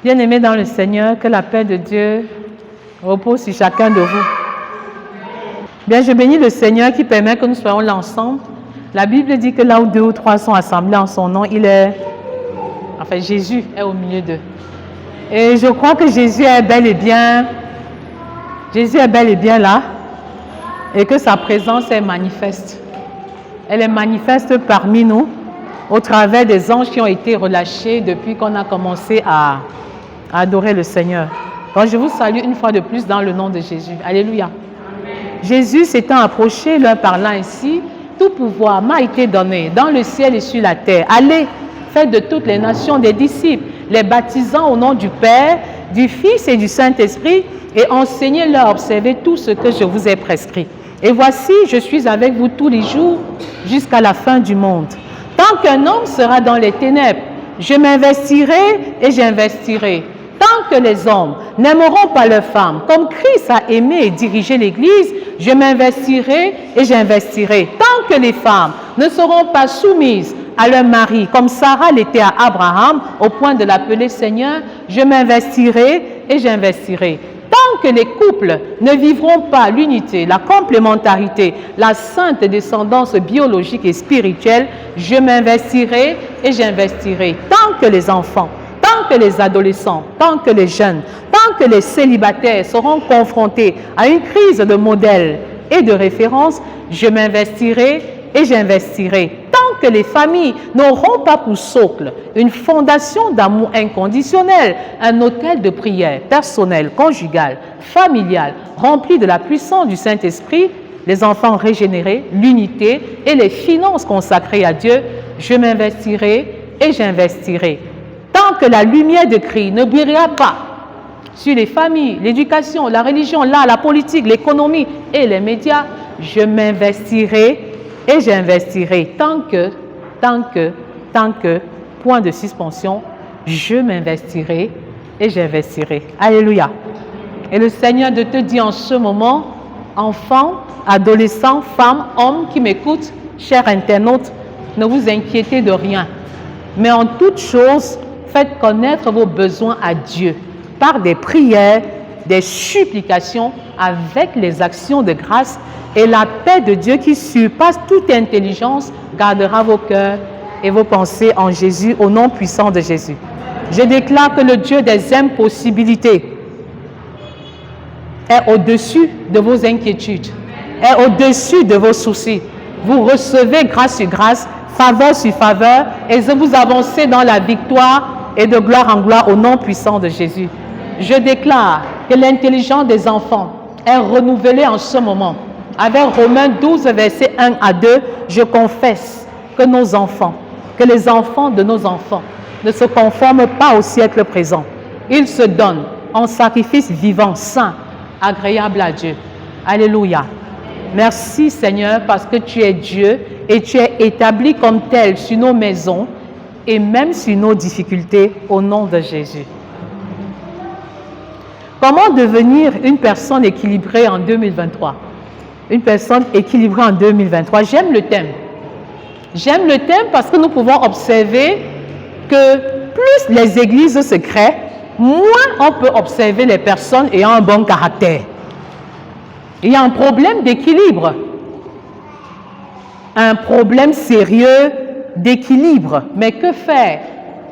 Bien-aimés dans le Seigneur, que la paix de Dieu repose sur chacun de vous. Bien, je bénis le Seigneur qui permet que nous soyons là ensemble. La Bible dit que là où 2 ou 3 sont assemblés en son nom, Jésus est au milieu d'eux. Et je crois que Jésus est bel et bien là et que sa présence est manifeste. Elle est manifeste parmi nous au travers des anges qui ont été relâchés depuis qu'on a commencé à adorer le Seigneur. Donc je vous salue une fois de plus dans le nom de Jésus. Alléluia. Amen. Jésus s'étant approché, leur parlant ainsi, tout pouvoir m'a été donné dans le ciel et sur la terre. Allez, faites de toutes les nations des disciples, les baptisant au nom du Père, du Fils et du Saint-Esprit, et enseignez-leur à observer tout ce que je vous ai prescrit. Et voici, je suis avec vous tous les jours jusqu'à la fin du monde. Tant qu'un homme sera dans les ténèbres, je m'investirai et j'investirai. Tant que les hommes n'aimeront pas leurs femmes, comme Christ a aimé et dirigé l'Église, je m'investirai et j'investirai. Tant que les femmes ne seront pas soumises à leur mari, comme Sarah l'était à Abraham, au point de l'appeler Seigneur, je m'investirai et j'investirai. Tant Tant que les couples ne vivront pas l'unité, la complémentarité, la sainte descendance biologique et spirituelle, je m'investirai et j'investirai. Tant que les enfants, tant que les adolescents, tant que les jeunes, tant que les célibataires seront confrontés à une crise de modèle et de référence, je m'investirai et j'investirai. Tant que les familles n'auront pas pour socle une fondation d'amour inconditionnel, un autel de prière personnel, conjugal, familial, rempli de la puissance du Saint-Esprit, les enfants régénérés, l'unité et les finances consacrées à Dieu, je m'investirai et j'investirai. Tant que la lumière de Christ ne brillera pas sur les familles, l'éducation, la religion, l'art, la politique, l'économie et les médias, je m'investirai et j'investirai. Tant que, point de suspension, je m'investirai et j'investirai. Alléluia. Et le Seigneur de te dire en ce moment, enfants, adolescents, femmes, hommes qui m'écoutent, chers internautes, ne vous inquiétez de rien. Mais en toute chose, faites connaître vos besoins à Dieu par des prières, des supplications, avec les actions de grâce, et la paix de Dieu qui surpasse toute intelligence gardera vos cœurs et vos pensées en Jésus, au nom puissant de Jésus. Je déclare que le Dieu des impossibilités est au-dessus de vos inquiétudes, est au-dessus de vos soucis. Vous recevez grâce sur grâce, faveur sur faveur, et vous avancez dans la victoire et de gloire en gloire au nom puissant de Jésus. Je déclare que l'intelligence des enfants est renouvelée en ce moment. Avec Romains 12, versets 1 à 2, je confesse que nos enfants, que les enfants de nos enfants ne se conforment pas au siècle présent. Ils se donnent en sacrifice vivant, saint, agréable à Dieu. Alléluia. Merci Seigneur parce que tu es Dieu et tu es établi comme tel sur nos maisons et même sur nos difficultés au nom de Jésus. Comment devenir une personne équilibrée en 2023? Une personne équilibrée en 2023. J'aime le thème. J'aime le thème parce que nous pouvons observer que plus les églises se créent, moins on peut observer les personnes ayant un bon caractère. Il y a un problème d'équilibre. Un problème sérieux d'équilibre. Mais que faire?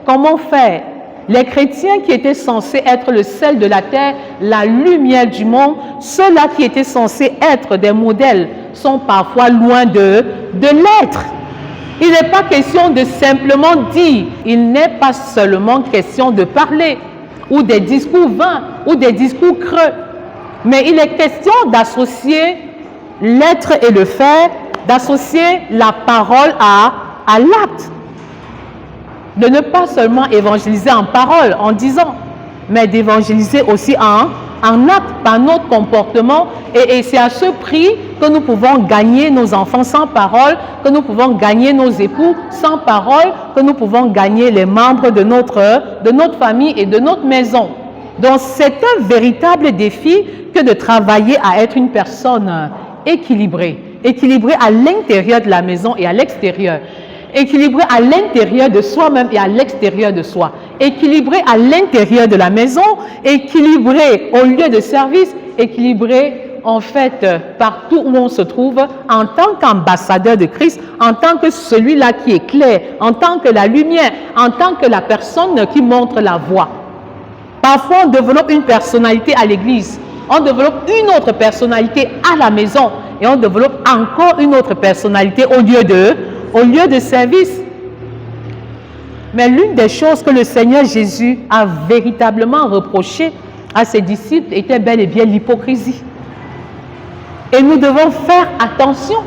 Comment faire? Les chrétiens qui étaient censés être le sel de la terre, la lumière du monde, ceux-là qui étaient censés être des modèles, sont parfois loin de l'être. Il n'est pas question de simplement dire, il n'est pas seulement question de parler, ou des discours vains, ou des discours creux, mais il est question d'associer l'être et le faire, d'associer la parole à l'acte. De ne pas seulement évangéliser en parole, en disant, mais d'évangéliser aussi en acte, par notre comportement. Et c'est à ce prix que nous pouvons gagner nos enfants sans parole, que nous pouvons gagner nos époux sans parole, que nous pouvons gagner les membres de notre famille et de notre maison. Donc c'est un véritable défi que de travailler à être une personne équilibrée à l'intérieur de la maison et à l'extérieur. Équilibré à l'intérieur de soi-même et à l'extérieur de soi. Équilibré à l'intérieur de la maison, équilibré au lieu de service, équilibré en fait partout où on se trouve en tant qu'ambassadeur de Christ, en tant que celui-là qui éclaire, en tant que la lumière, en tant que la personne qui montre la voie. Parfois, on développe une personnalité à l'église, on développe une autre personnalité à la maison et on développe encore une autre personnalité au lieu de service. Mais l'une des choses que le Seigneur Jésus a véritablement reproché à ses disciples était bel et bien l'hypocrisie. Et nous devons faire attention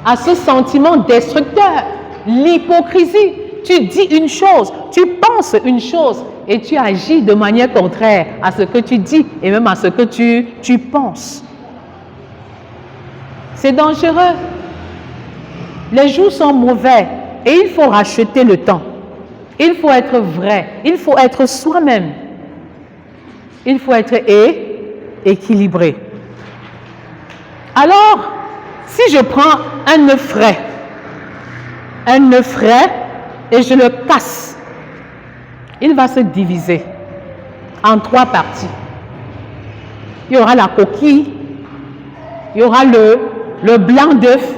à ce sentiment destructeur, l'hypocrisie. Tu dis une chose, tu penses une chose et tu agis de manière contraire à ce que tu dis et même à ce que tu penses. C'est dangereux. Les jours sont mauvais et il faut racheter le temps. Il faut être vrai. Il faut être soi-même. Il faut être équilibré. Alors, si je prends un œuf frais et je le casse, il va se diviser en 3 parties. il y aura la coquille, il y aura le blanc d'œuf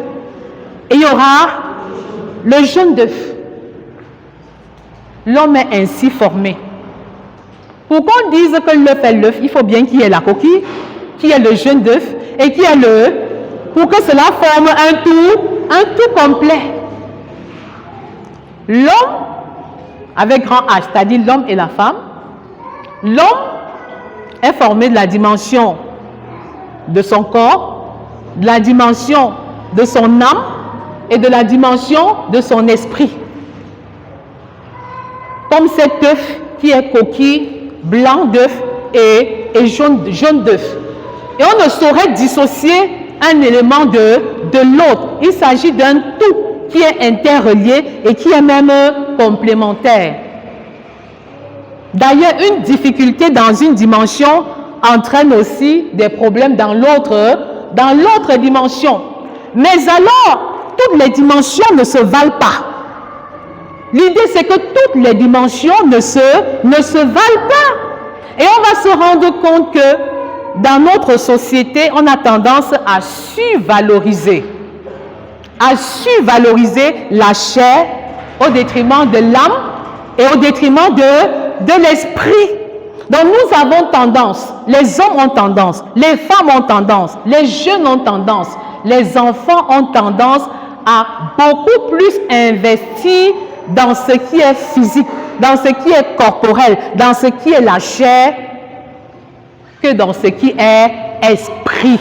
et il y aura le jaune d'œuf. L'homme est ainsi formé. Pour qu'on dise que l'œuf est l'œuf, il faut bien qu'il y ait la coquille, qu'il y ait le jaune d'œuf et qu'il y ait pour que cela forme un tout complet. L'homme, avec grand H, c'est-à-dire l'homme et la femme, l'homme est formé de la dimension de son corps, de la dimension de son âme et de la dimension de son esprit. Comme cet œuf qui est coquille, blanc d'œuf et jaune d'œuf. Et on ne saurait dissocier un élément de l'autre. Il s'agit d'un tout qui est interrelié et qui est même complémentaire. D'ailleurs, une difficulté dans une dimension entraîne aussi des problèmes dans l'autre dimension. Mais alors, toutes les dimensions ne se valent pas. L'idée, c'est que toutes les dimensions ne se valent pas. Et on va se rendre compte que dans notre société, on a tendance à survaloriser la chair au détriment de l'âme et au détriment de l'esprit. Donc nous avons tendance, les hommes ont tendance, les femmes ont tendance, les jeunes ont tendance, les enfants ont tendance à beaucoup plus investir dans ce qui est physique, dans ce qui est corporel, dans ce qui est la chair, que dans ce qui est esprit.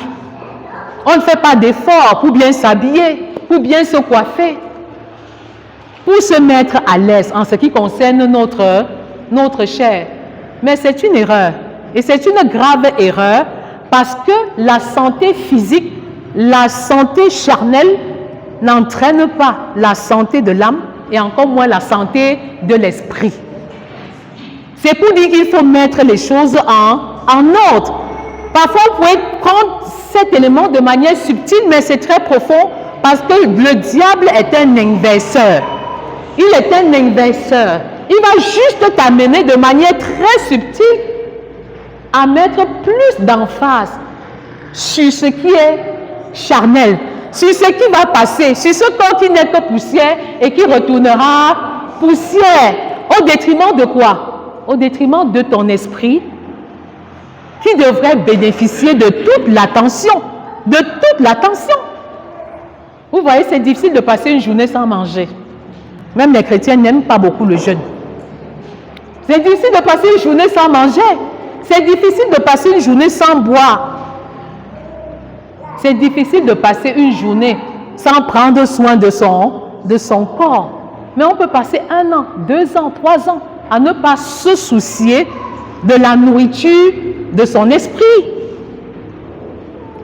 On ne fait pas d'efforts pour bien s'habiller, pour bien se coiffer, pour se mettre à l'aise en ce qui concerne notre chair. Mais c'est une erreur. Et c'est une grave erreur parce que la santé physique, la santé charnelle n'entraîne pas la santé de l'âme et encore moins la santé de l'esprit. C'est pour dire qu'il faut mettre les choses en ordre. Parfois, vous pouvez prendre cet élément de manière subtile, mais c'est très profond parce que le diable est un inverseur. Il est un inverseur. Il va juste t'amener de manière très subtile à mettre plus d'emphase sur ce qui est charnel, sur ce qui va passer, sur ce corps qui n'est que poussière et qui retournera poussière. Au détriment de quoi? Au détriment de ton esprit qui devrait bénéficier de toute l'attention. De toute l'attention. Vous voyez, c'est difficile de passer une journée sans manger. Même les chrétiens n'aiment pas beaucoup le jeûne. C'est difficile de passer une journée sans manger. C'est difficile de passer une journée sans boire. C'est difficile de passer une journée sans prendre soin de son corps. Mais on peut passer 1 an, 2 ans, 3 ans à ne pas se soucier de la nourriture de son esprit.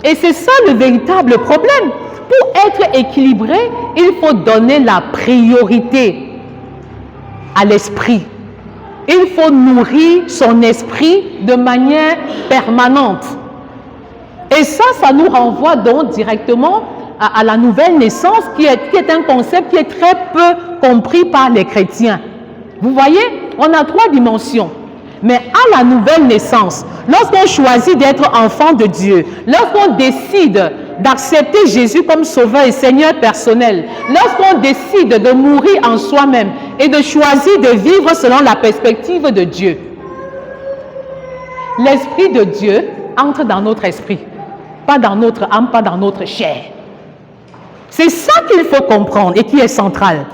Et c'est ça le véritable problème. Pour être équilibré, il faut donner la priorité à l'esprit. Il faut nourrir son esprit de manière permanente. Et ça nous renvoie donc directement à la nouvelle naissance qui est un concept qui est très peu compris par les chrétiens. Vous voyez, on a 3 dimensions. Mais à la nouvelle naissance, lorsqu'on choisit d'être enfant de Dieu, lorsqu'on décide d'accepter Jésus comme sauveur et Seigneur personnel, lorsqu'on décide de mourir en soi-même et de choisir de vivre selon la perspective de Dieu, l'Esprit de Dieu entre dans notre esprit, pas dans notre âme, pas dans notre chair. C'est ça qu'il faut comprendre et qui est central.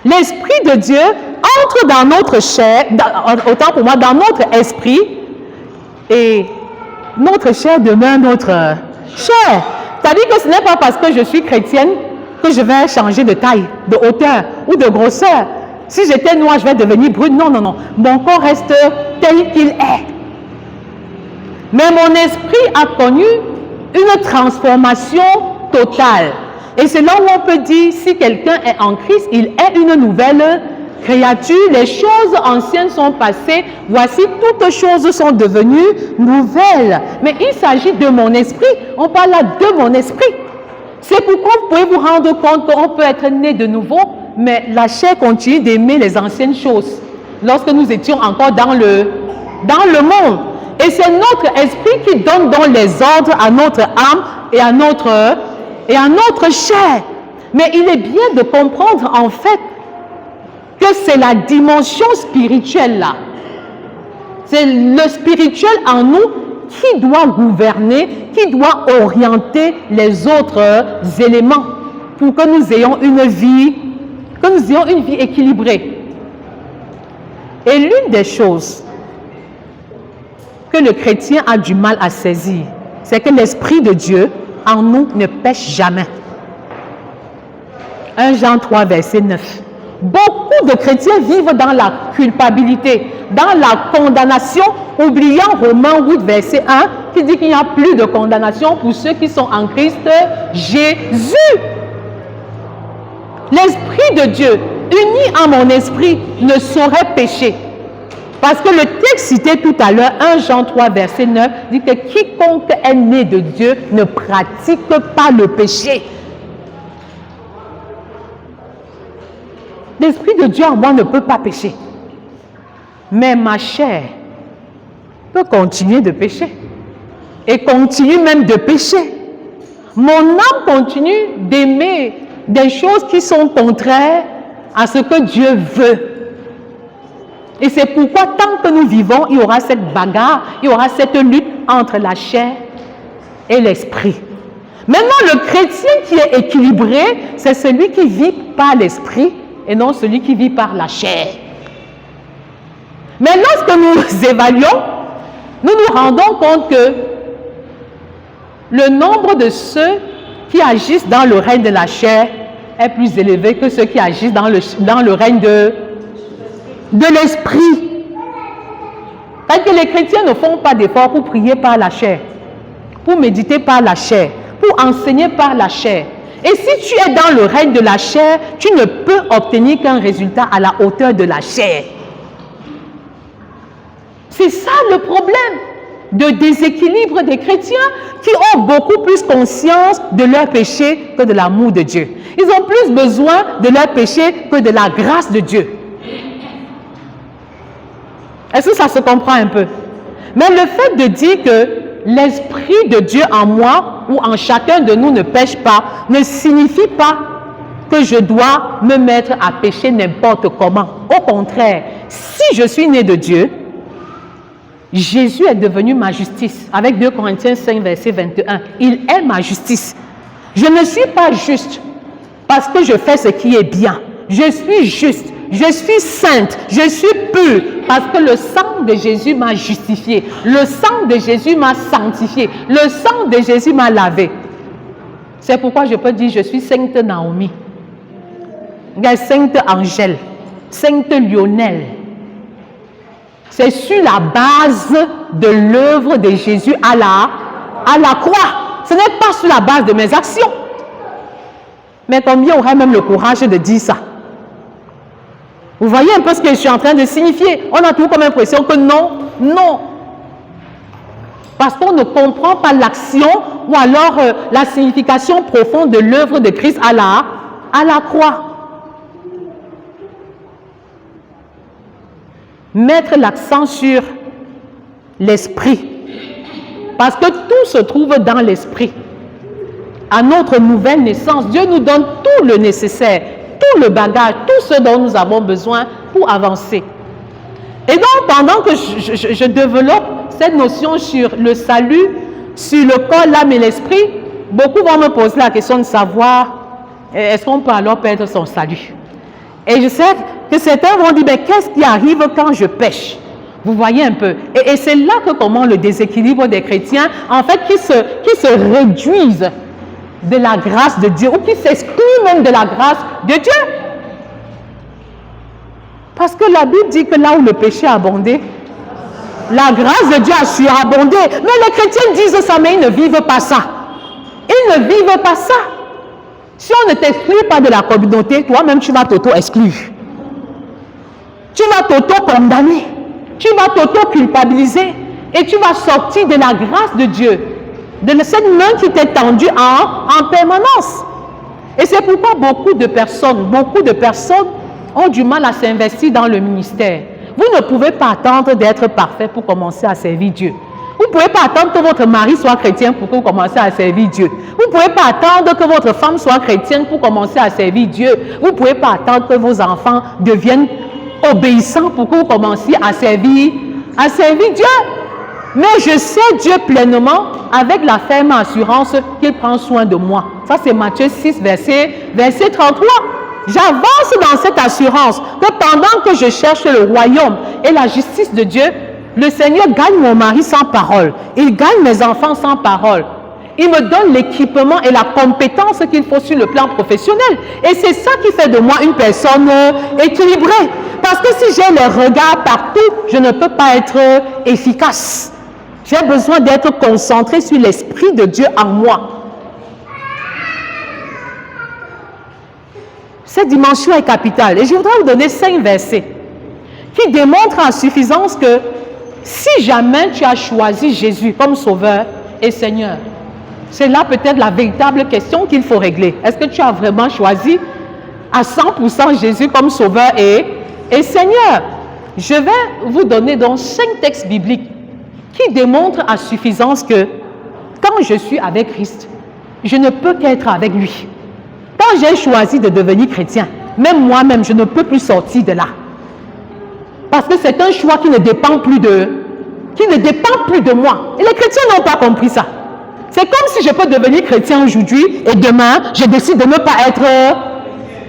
L'Esprit de Dieu entre dans notre chair, autant pour moi, dans notre esprit, et notre chair demeure notre chair. C'est-à-dire que ce n'est pas parce que je suis chrétienne que je vais changer de taille, de hauteur ou de grosseur. Si j'étais noire, je vais devenir brune. Non, non, non. Mon corps reste tel qu'il est. Mais mon esprit a connu une transformation totale. Et c'est là où on peut dire, si quelqu'un est en Christ, il est une nouvelle créature. Les choses anciennes sont passées. Voici, toutes choses sont devenues nouvelles. Mais il s'agit de mon esprit. On parle là de mon esprit. C'est pourquoi vous pouvez vous rendre compte qu'on peut être né de nouveau, mais la chair continue d'aimer les anciennes choses. Lorsque nous étions encore dans le monde. Et c'est notre esprit qui donne donc les ordres à notre âme et à notre chair. Mais il est bien de comprendre en fait que c'est la dimension spirituelle là. C'est le spirituel en nous qui doit gouverner, qui doit orienter les autres éléments pour que nous ayons une vie équilibrée. Et l'une des choses que le chrétien a du mal à saisir, c'est que l'Esprit de Dieu en nous ne pêche jamais. 1 Jean 3, verset 9. Beaucoup de chrétiens vivent dans la culpabilité, dans la condamnation, oubliant Romains 8, verset 1, qui dit qu'il n'y a plus de condamnation pour ceux qui sont en Christ Jésus. L'Esprit de Dieu, uni à mon esprit, ne saurait pécher. Parce que le texte cité tout à l'heure, 1 Jean 3, verset 9, dit que quiconque est né de Dieu ne pratique pas le péché. L'Esprit de Dieu en moi ne peut pas pécher. Mais ma chair peut continuer de pécher. Et continue même de pécher. Mon âme continue d'aimer des choses qui sont contraires à ce que Dieu veut. Et c'est pourquoi tant que nous vivons, il y aura cette bagarre, il y aura cette lutte entre la chair et l'esprit. Maintenant, le chrétien qui est équilibré, c'est celui qui vit par l'esprit et non celui qui vit par la chair. Mais lorsque nous évaluons, nous nous rendons compte que le nombre de ceux qui agissent dans le règne de la chair est plus élevé que ceux qui agissent dans le règne de l'esprit. Parce que les chrétiens ne font pas d'efforts pour prier par la chair, pour méditer par la chair, pour enseigner par la chair. Et si tu es dans le règne de la chair, tu ne peux obtenir qu'un résultat à la hauteur de la chair. C'est ça le problème de déséquilibre des chrétiens qui ont beaucoup plus conscience de leur péché que de l'amour de Dieu. Ils ont plus besoin de leur péché que de la grâce de Dieu. Est-ce que ça se comprend un peu? Mais le fait de dire que l'Esprit de Dieu en moi ou en chacun de nous ne pêche pas, ne signifie pas que je dois me mettre à pécher n'importe comment. Au contraire, si je suis né de Dieu, Jésus est devenu ma justice. Avec 2 Corinthiens 5, verset 21, il est ma justice. Je ne suis pas juste parce que je fais ce qui est bien. Je suis juste. Je suis sainte, je suis pure, parce que le sang de Jésus m'a justifié. Le sang de Jésus m'a sanctifié. Le sang de Jésus m'a lavé. C'est pourquoi je peux dire, je suis sainte Naomi, sainte Angèle, sainte Lionel. C'est sur la base de l'œuvre de Jésus à la croix. Ce n'est pas sur la base de mes actions. Mais combien aurait même le courage de dire ça? Vous voyez un peu ce que je suis en train de signifier? On a toujours comme impression que non, non. Parce qu'on ne comprend pas l'action ou alors la signification profonde de l'œuvre de Christ à la croix. Mettre l'accent sur l'esprit. Parce que tout se trouve dans l'esprit. À notre nouvelle naissance, Dieu nous donne tout le nécessaire, tout le bagage, tout ce dont nous avons besoin pour avancer. Et donc, pendant que je développe cette notion sur le salut, sur le corps, l'âme et l'esprit, beaucoup vont me poser la question de savoir, est-ce qu'on peut alors perdre son salut? Et je sais que certains vont dire, mais qu'est-ce qui arrive quand je pêche? Vous voyez un peu. Et c'est là que commence le déséquilibre des chrétiens, en fait, qui se réduisent de la grâce de Dieu, ou qui s'excluent même de la grâce de Dieu. Parce que la Bible dit que là où le péché a abondé, la grâce de Dieu a surabondé. Mais les chrétiens disent ça, mais ils ne vivent pas ça. Ils ne vivent pas ça. Si on ne t'exclut pas de la communauté, toi-même tu vas t'auto-exclure. Tu vas t'auto-condamner. Tu vas t'auto-culpabiliser. Et tu vas sortir de la grâce de Dieu. De cette main qui t'est tendue en permanence. Et c'est pourquoi beaucoup de personnes ont du mal à s'investir dans le ministère. Vous ne pouvez pas attendre d'être parfait pour commencer à servir Dieu. pouvez pas attendre que votre mari soit chrétien pour que vous commenciez à servir Dieu. Vous ne pouvez pas attendre que votre femme soit chrétienne pour commencer à servir Dieu. Vous ne pouvez pas attendre que vos enfants deviennent obéissants pour que vous commenciez à servir Dieu. Mais je sais Dieu pleinement avec la ferme assurance qu'il prend soin de moi. Ça, c'est Matthieu 6, verset 33. J'avance dans cette assurance que pendant que je cherche le royaume et la justice de Dieu, le Seigneur gagne mon mari sans parole. Il gagne mes enfants sans parole. Il me donne l'équipement et la compétence qu'il faut sur le plan professionnel. Et c'est ça qui fait de moi une personne équilibrée. Parce que si j'ai les regards partout, je ne peux pas être efficace. J'ai besoin d'être concentré sur l'Esprit de Dieu en moi. Cette dimension est capitale. Et je voudrais vous donner 5 versets qui démontrent en suffisance que si jamais tu as choisi Jésus comme Sauveur et Seigneur, c'est là peut-être la véritable question qu'il faut régler. Est-ce que tu as vraiment choisi à 100% Jésus comme Sauveur et Seigneur? Je vais vous donner donc 5 textes bibliques qui démontrent à suffisance que quand je suis avec Christ, je ne peux qu'être avec lui. Quand j'ai choisi de devenir chrétien, même moi-même, je ne peux plus sortir de là. Parce que c'est un choix qui ne dépend plus de moi. Et les chrétiens n'ont pas compris ça. C'est comme si je peux devenir chrétien aujourd'hui et demain, je décide de ne pas être...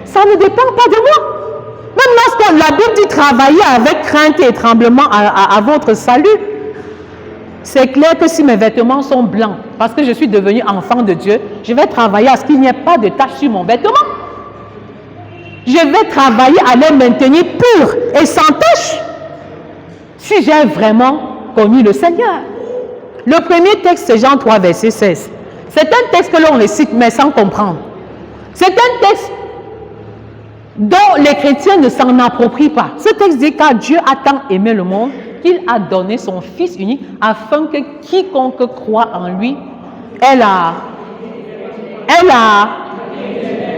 Ça ne dépend pas de moi. Même lorsque la Bible dit travailler avec crainte et tremblement à votre salut, c'est clair que si mes vêtements sont blancs, parce que je suis devenu enfant de Dieu, je vais travailler à ce qu'il n'y ait pas de tache sur mon vêtement. Je vais travailler à les maintenir purs et sans tache, si j'ai vraiment connu le Seigneur. Le premier texte, c'est Jean 3, verset 16. C'est un texte que l'on récite, mais sans comprendre. C'est un texte dont les chrétiens ne s'en approprient pas. Ce texte dit car Dieu a tant aimé le monde qu'il a donné son Fils unique afin que quiconque croit en lui,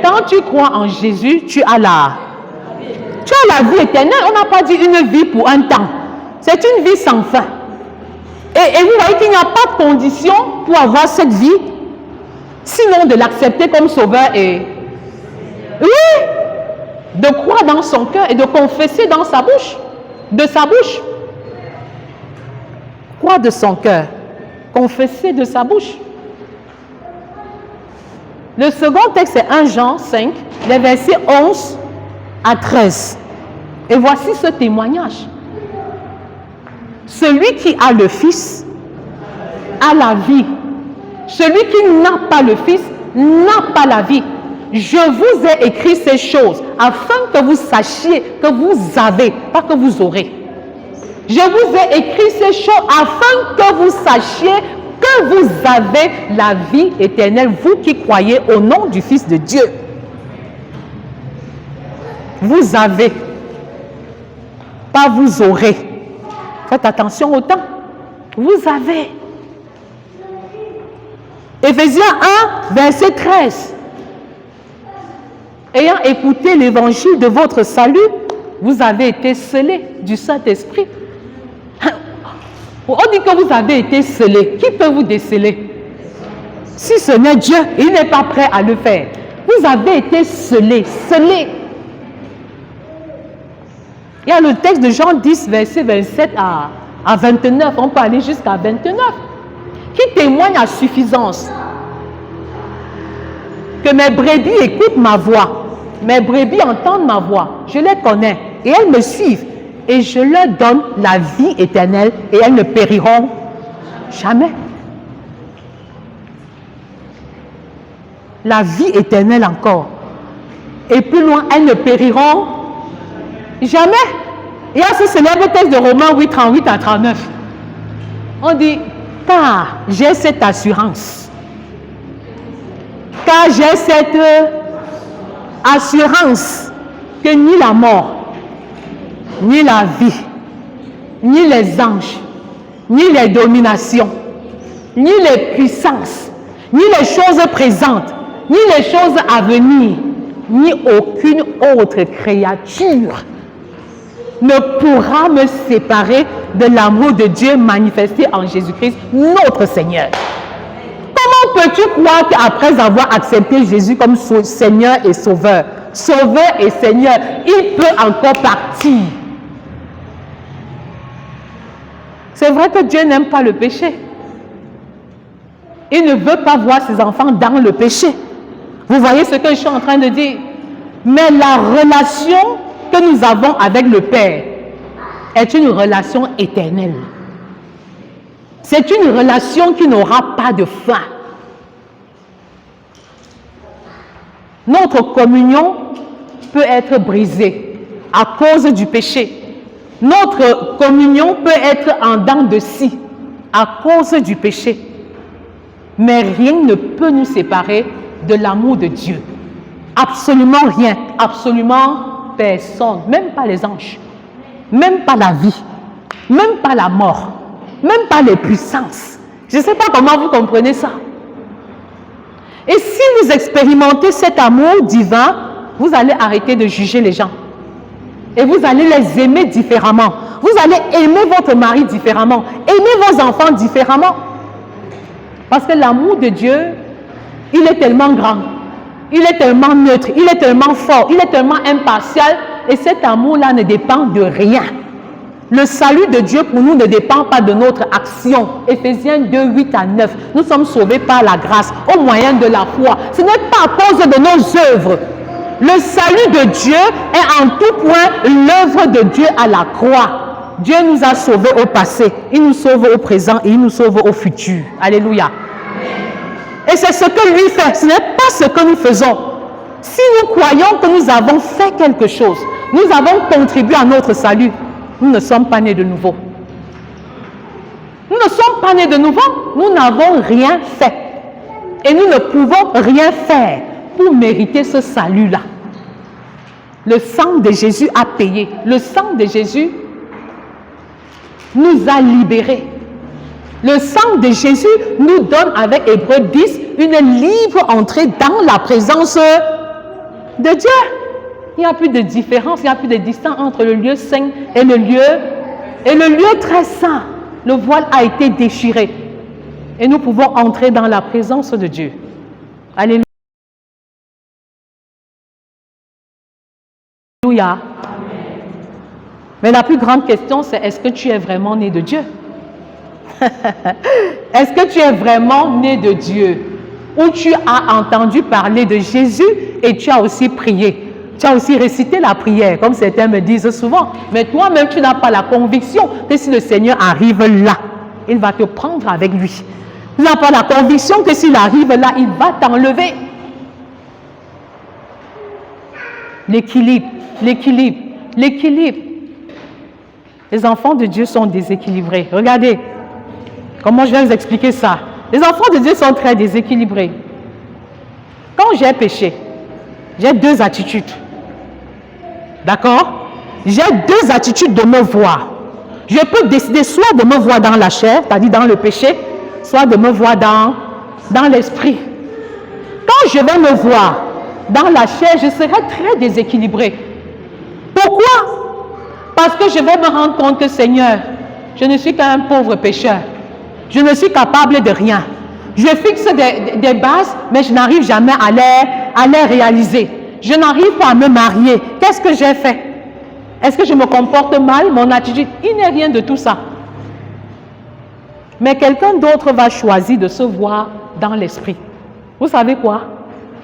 quand tu crois en Jésus, tu as la vie éternelle. On n'a pas dit une vie pour un temps. C'est une vie sans fin. Et vous voyez qu'il n'y a pas de condition pour avoir cette vie, sinon de l'accepter comme sauveur et... Oui! De croire dans son cœur et de confesser dans sa bouche, de sa bouche. Croire de son cœur, confesser de sa bouche. Le second texte, c'est 1 Jean 5, les versets 11 à 13. Et voici ce témoignage. Celui qui a le Fils a la vie. Celui qui n'a pas le Fils n'a pas la vie. Je vous ai écrit ces choses afin que vous sachiez que vous avez, pas que vous aurez. Je vous ai écrit ces choses afin que vous sachiez que vous avez la vie éternelle, vous qui croyez au nom du Fils de Dieu. Vous avez, pas vous aurez. Faites attention au temps. Vous avez. Éphésiens 1, verset 13. Ayant écouté l'évangile de votre salut, vous avez été scellés du Saint-Esprit. On dit que vous avez été scellés. Qui peut vous déceler? Si ce n'est Dieu, il n'est pas prêt à le faire. Vous avez été scellés, scellés. Il y a le texte de Jean 10, verset 27 à 29. On peut aller jusqu'à 29. Qui témoigne à suffisance que mes brebis écoutent ma voix. Mes brebis entendent ma voix. Je les connais et elles me suivent. Et je leur donne la vie éternelle et elles ne périront jamais. La vie éternelle encore. Et plus loin, elles ne périront jamais. Et à ce célèbre texte de Romains 8, 38 à 39. On dit, car j'ai cette assurance. Car j'ai cette assurance que ni la mort, ni la vie, ni les anges, ni les dominations, ni les puissances, ni les choses présentes, ni les choses à venir, ni aucune autre créature ne pourra me séparer de l'amour de Dieu manifesté en Jésus-Christ, notre Seigneur. Comment peux-tu croire qu'après avoir accepté Jésus comme Seigneur et Sauveur, et Seigneur, il peut encore partir? C'est vrai que Dieu n'aime pas le péché. Il ne veut pas voir ses enfants dans le péché. Vous voyez ce que je suis en train de dire? Mais la relation que nous avons avec le Père est une relation éternelle. C'est une relation qui n'aura pas de fin. Notre communion peut être brisée à cause du péché. Notre communion peut être en dents de scie à cause du péché. Mais rien ne peut nous séparer de l'amour de Dieu. Absolument rien, absolument personne, même pas les anges, même pas la vie, même pas la mort, même pas les puissances. Je ne sais pas comment vous comprenez ça. Et si vous expérimentez cet amour divin, vous allez arrêter de juger les gens. Et vous allez les aimer différemment. Vous allez aimer votre mari différemment, aimer vos enfants différemment. Parce que l'amour de Dieu, il est tellement grand, il est tellement neutre, il est tellement fort, il est tellement impartial, et cet amour-là ne dépend de rien. Le salut de Dieu pour nous ne dépend pas de notre action. Éphésiens 2, 8 à 9. Nous sommes sauvés par la grâce, au moyen de la foi. Ce n'est pas à cause de nos œuvres. Le salut de Dieu est en tout point l'œuvre de Dieu à la croix. Dieu nous a sauvés au passé, il nous sauve au présent et il nous sauve au futur. Alléluia. Et c'est ce que lui fait, ce n'est pas ce que nous faisons. Si nous croyons que nous avons fait quelque chose, nous avons contribué à notre salut, nous ne sommes pas nés de nouveau. Nous ne sommes pas nés de nouveau, nous n'avons rien fait. Et nous ne pouvons rien faire pour mériter ce salut-là. Le sang de Jésus a payé. Le sang de Jésus nous a libérés. Le sang de Jésus nous donne, avec Hébreux 10, une libre entrée dans la présence de Dieu. Il n'y a plus de différence, il n'y a plus de distance entre le lieu saint et le lieu très saint. Le voile a été déchiré et nous pouvons entrer dans la présence de Dieu. Alléluia. Amen. Mais la plus grande question, c'est est-ce que tu es vraiment né de Dieu? Est-ce que tu es vraiment né de Dieu? Ou tu as entendu parler de Jésus et tu as aussi prié? Tu as aussi récité la prière, comme certains me disent souvent. Mais toi-même, tu n'as pas la conviction que si le Seigneur arrive là, il va te prendre avec lui. Tu n'as pas la conviction que s'il arrive là, il va t'enlever. L'équilibre, l'équilibre, l'équilibre. Les enfants de Dieu sont déséquilibrés. Regardez, comment je vais vous expliquer ça. Les enfants de Dieu sont très déséquilibrés. Quand j'ai péché, j'ai deux attitudes. D'accord? J'ai deux attitudes de me voir. Je peux décider soit de me voir dans la chair, c'est-à-dire dans le péché, soit de me voir dans l'esprit. Quand je vais me voir dans la chair, je serai très déséquilibré. Pourquoi? Parce que je vais me rendre compte que, Seigneur, je ne suis qu'un pauvre pécheur. Je ne suis capable de rien. Je fixe des bases, mais je n'arrive jamais à les réaliser. Je n'arrive pas à me marier. Qu'est-ce que j'ai fait? Est-ce que je me comporte mal? Mon attitude? Il n'est rien de tout ça. Mais quelqu'un d'autre va choisir de se voir dans l'esprit. Vous savez quoi?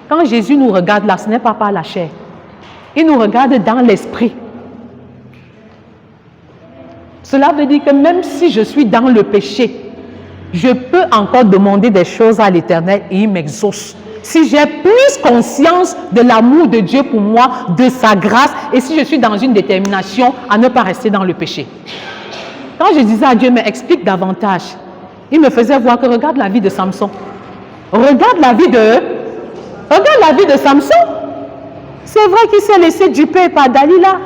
Quand Jésus nous regarde là, ce n'est pas par la chair. Il nous regarde dans l'esprit. Cela veut dire que même si je suis dans le péché, je peux encore demander des choses à l'Éternel et il m'exauce. Si j'ai plus conscience de l'amour de Dieu pour moi, de sa grâce, et si je suis dans une détermination à ne pas rester dans le péché. Quand je disais à Dieu, mais explique davantage, il me faisait voir que regarde la vie de Samson. Regarde la vie de Samson. C'est vrai qu'il s'est laissé duper par Dalila.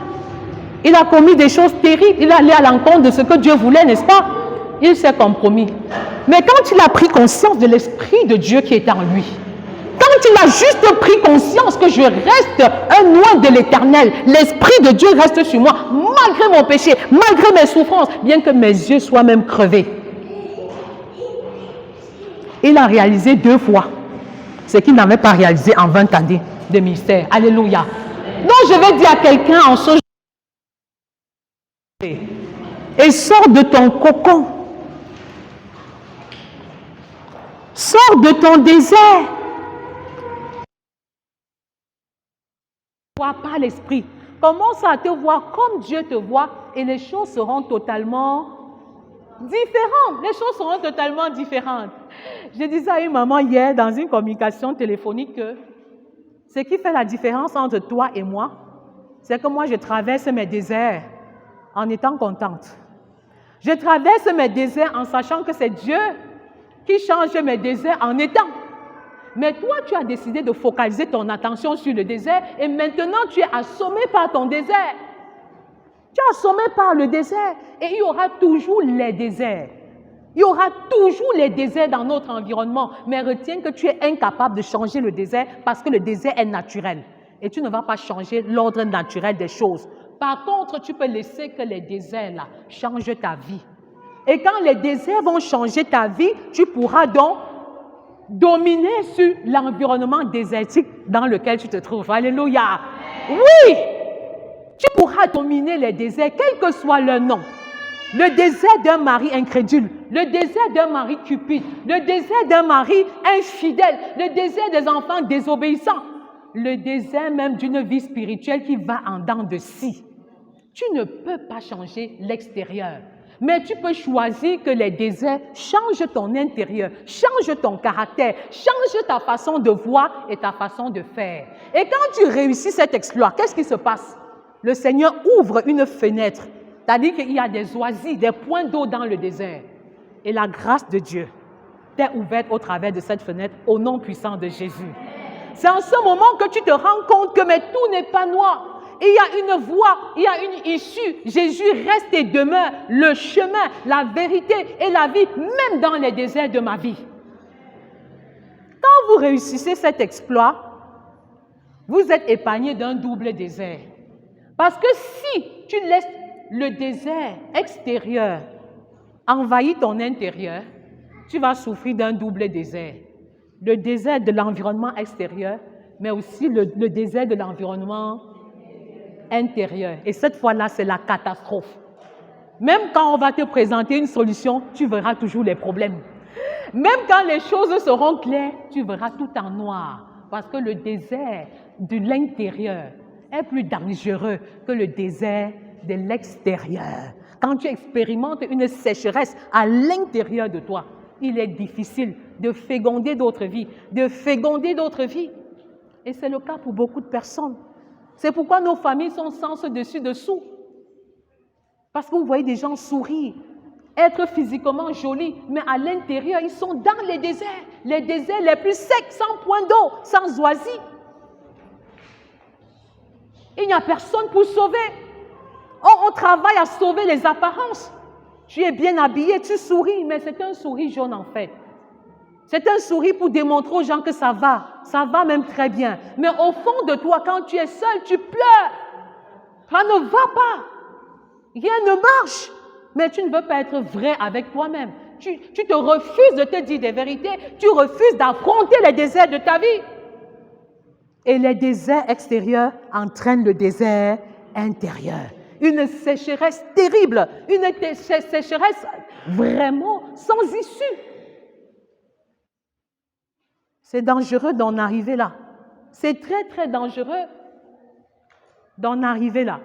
Il a commis des choses terribles. Il est allé à l'encontre de ce que Dieu voulait, n'est-ce pas? Il s'est compromis. Mais quand il a pris conscience de l'Esprit de Dieu qui est en lui, Quand il a juste pris conscience que je reste un oint de l'Éternel, l'Esprit de Dieu reste sur moi, malgré mon péché, malgré mes souffrances, bien que mes yeux soient même crevés. Il a réalisé 2 fois ce qu'il n'avait pas réalisé en 20 années de ministère. Alléluia. Donc je vais dire à quelqu'un en ce jour, et sors de ton cocon. Sors de ton désert. Vois par l'esprit. Commence à te voir comme Dieu te voit et les choses seront totalement différentes. Les choses seront totalement différentes. Je disais à une maman hier dans une communication téléphonique que ce qui fait la différence entre toi et moi, c'est que moi je traverse mes déserts en étant contente. Je traverse mes déserts en sachant que c'est Dieu qui change mes déserts en étant. Mais toi, tu as décidé de focaliser ton attention sur le désert et maintenant tu es assommé par ton désert. Tu es assommé par le désert et il y aura toujours les déserts. Il y aura toujours les déserts dans notre environnement. Mais retiens que tu es incapable de changer le désert parce que le désert est naturel. Et tu ne vas pas changer l'ordre naturel des choses. Par contre, tu peux laisser que les déserts là changent ta vie. Et quand les déserts vont changer ta vie, tu pourras donc dominer sur l'environnement désertique dans lequel tu te trouves. Alléluia. Oui, tu pourras dominer les déserts, quel que soit leur nom. Le désert d'un mari incrédule, le désert d'un mari cupide, le désert d'un mari infidèle, le désert des enfants désobéissants, le désert même d'une vie spirituelle qui va en dents de scie. Tu ne peux pas changer l'extérieur. Mais tu peux choisir que les déserts changent ton intérieur, changent ton caractère, changent ta façon de voir et ta façon de faire. Et quand tu réussis cet exploit, qu'est-ce qui se passe? Le Seigneur ouvre une fenêtre, c'est-à-dire qu'il y a des oasis, des points d'eau dans le désert. Et la grâce de Dieu t'est ouverte au travers de cette fenêtre au nom puissant de Jésus. C'est en ce moment que tu te rends compte que mais tout n'est pas noir. Il y a une voie, il y a une issue. Jésus reste et demeure le chemin, la vérité et la vie, même dans les déserts de ma vie. Quand vous réussissez cet exploit, vous êtes épargné d'un double désert. Parce que si tu laisses le désert extérieur envahir ton intérieur, tu vas souffrir d'un double désert. Le désert de l'environnement extérieur, mais aussi le désert de l'environnement intérieur. Et cette fois-là, c'est la catastrophe. Même quand on va te présenter une solution, tu verras toujours les problèmes. Même quand les choses seront claires, tu verras tout en noir. Parce que le désert de l'intérieur est plus dangereux que le désert de l'extérieur. Quand tu expérimentes une sécheresse à l'intérieur de toi, il est difficile de féconder d'autres vies, de féconder d'autres vies. Et c'est le cas pour beaucoup de personnes. C'est pourquoi nos familles sont sans dessus-dessous. Parce que vous voyez des gens sourire, être physiquement jolis, mais à l'intérieur, ils sont dans les déserts les plus secs, sans point d'eau, sans oasis. Il n'y a personne pour sauver. On travaille à sauver les apparences. Tu es bien habillé, tu souris, mais c'est un sourire jaune en fait. C'est un sourire pour démontrer aux gens que ça va même très bien. Mais au fond de toi, quand tu es seul, tu pleures. Ça ne va pas. Rien ne marche. Mais tu ne veux pas être vrai avec toi-même. Tu te refuses de te dire des vérités. Tu refuses d'affronter les déserts de ta vie. Et les déserts extérieurs entraînent le désert intérieur. Une sécheresse terrible. Une sécheresse vraiment sans issue. C'est dangereux d'en arriver là. C'est très, très dangereux d'en arriver là.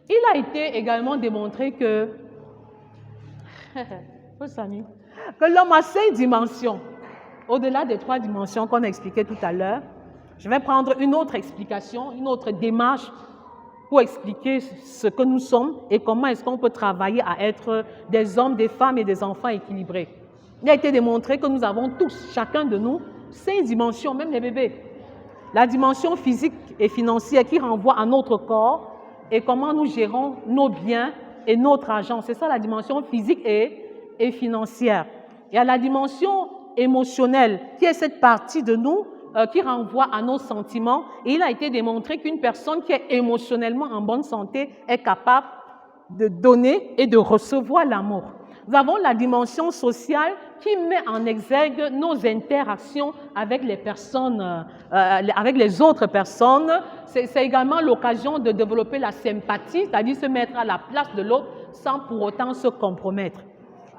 Il a été également démontré que l'homme a 5 dimensions. Au-delà des 3 dimensions qu'on a expliquées tout à l'heure, je vais prendre une autre explication, une autre démarche pour expliquer ce que nous sommes et comment est-ce qu'on peut travailler à être des hommes, des femmes et des enfants équilibrés. Il a été démontré que nous avons tous, chacun de nous, 5 dimensions, même les bébés. La dimension physique et financière qui renvoie à notre corps et comment nous gérons nos biens et notre argent. C'est ça la dimension physique et financière. Il y a la dimension émotionnelle qui est cette partie de nous qui renvoie à nos sentiments. Et il a été démontré qu'une personne qui est émotionnellement en bonne santé est capable de donner et de recevoir l'amour. Nous avons la dimension sociale qui met en exergue nos interactions avec les personnes, avec les autres personnes. C'est également l'occasion de développer la sympathie, c'est-à-dire se mettre à la place de l'autre sans pour autant se compromettre.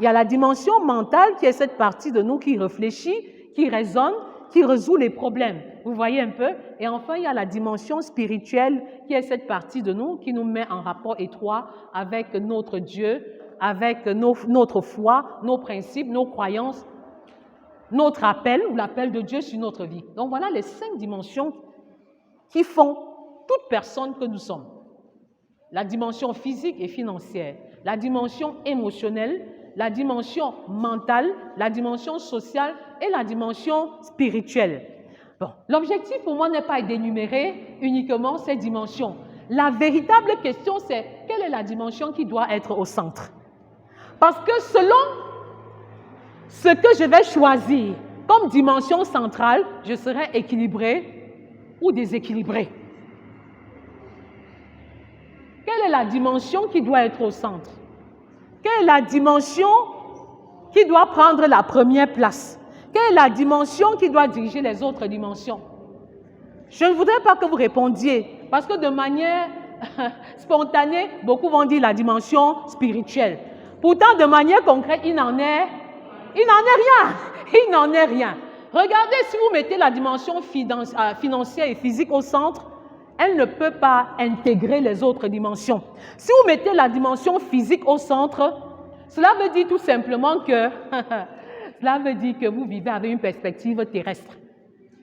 Il y a la dimension mentale qui est cette partie de nous qui réfléchit, qui raisonne, qui résout les problèmes. Vous voyez un peu? Et enfin, il y a la dimension spirituelle qui est cette partie de nous qui nous met en rapport étroit avec notre Dieu, avec notre foi, nos principes, nos croyances, notre appel ou l'appel de Dieu sur notre vie. Donc voilà les 5 dimensions qui font toute personne que nous sommes. La dimension physique et financière, la dimension émotionnelle, la dimension mentale, la dimension sociale et la dimension spirituelle. Bon, l'objectif pour moi n'est pas d'énumérer uniquement ces dimensions. La véritable question, c'est quelle est la dimension qui doit être au centre? Parce que selon ce que je vais choisir comme dimension centrale, je serai équilibré ou déséquilibré. Quelle est la dimension qui doit être au centre? Quelle est la dimension qui doit prendre la première place? Quelle est la dimension qui doit diriger les autres dimensions? Je ne voudrais pas que vous répondiez, parce que de manière spontanée, beaucoup vont dire la dimension spirituelle. Pourtant, de manière concrète, il n'en est rien. Il n'en est rien. Regardez, si vous mettez la dimension financière et physique au centre, elle ne peut pas intégrer les autres dimensions. Si vous mettez la dimension physique au centre, cela veut dire tout simplement que cela veut dire que vous vivez avec une perspective terrestre.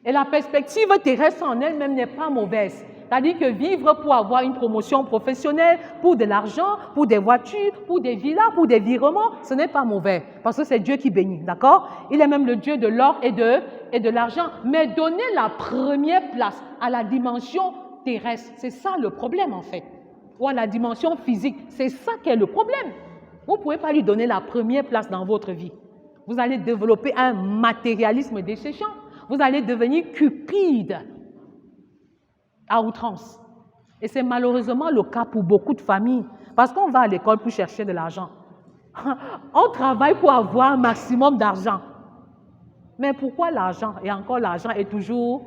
Et la perspective terrestre en elle-même n'est pas mauvaise. C'est-à-dire que vivre pour avoir une promotion professionnelle, pour de l'argent, pour des voitures, pour des villas, pour des virements, ce n'est pas mauvais. Parce que c'est Dieu qui bénit, d'accord? Il est même le Dieu de l'or et de l'argent. Mais donner la première place à la dimension terrestre, c'est ça le problème en fait. Ou à la dimension physique, c'est ça qui est le problème. Vous ne pouvez pas lui donner la première place dans votre vie. Vous allez développer un matérialisme desséchant. Vous allez devenir cupide à outrance. Et c'est malheureusement le cas pour beaucoup de familles. Parce qu'on va à l'école pour chercher de l'argent. On travaille pour avoir un maximum d'argent. Mais pourquoi l'argent? Et encore, l'argent est toujours...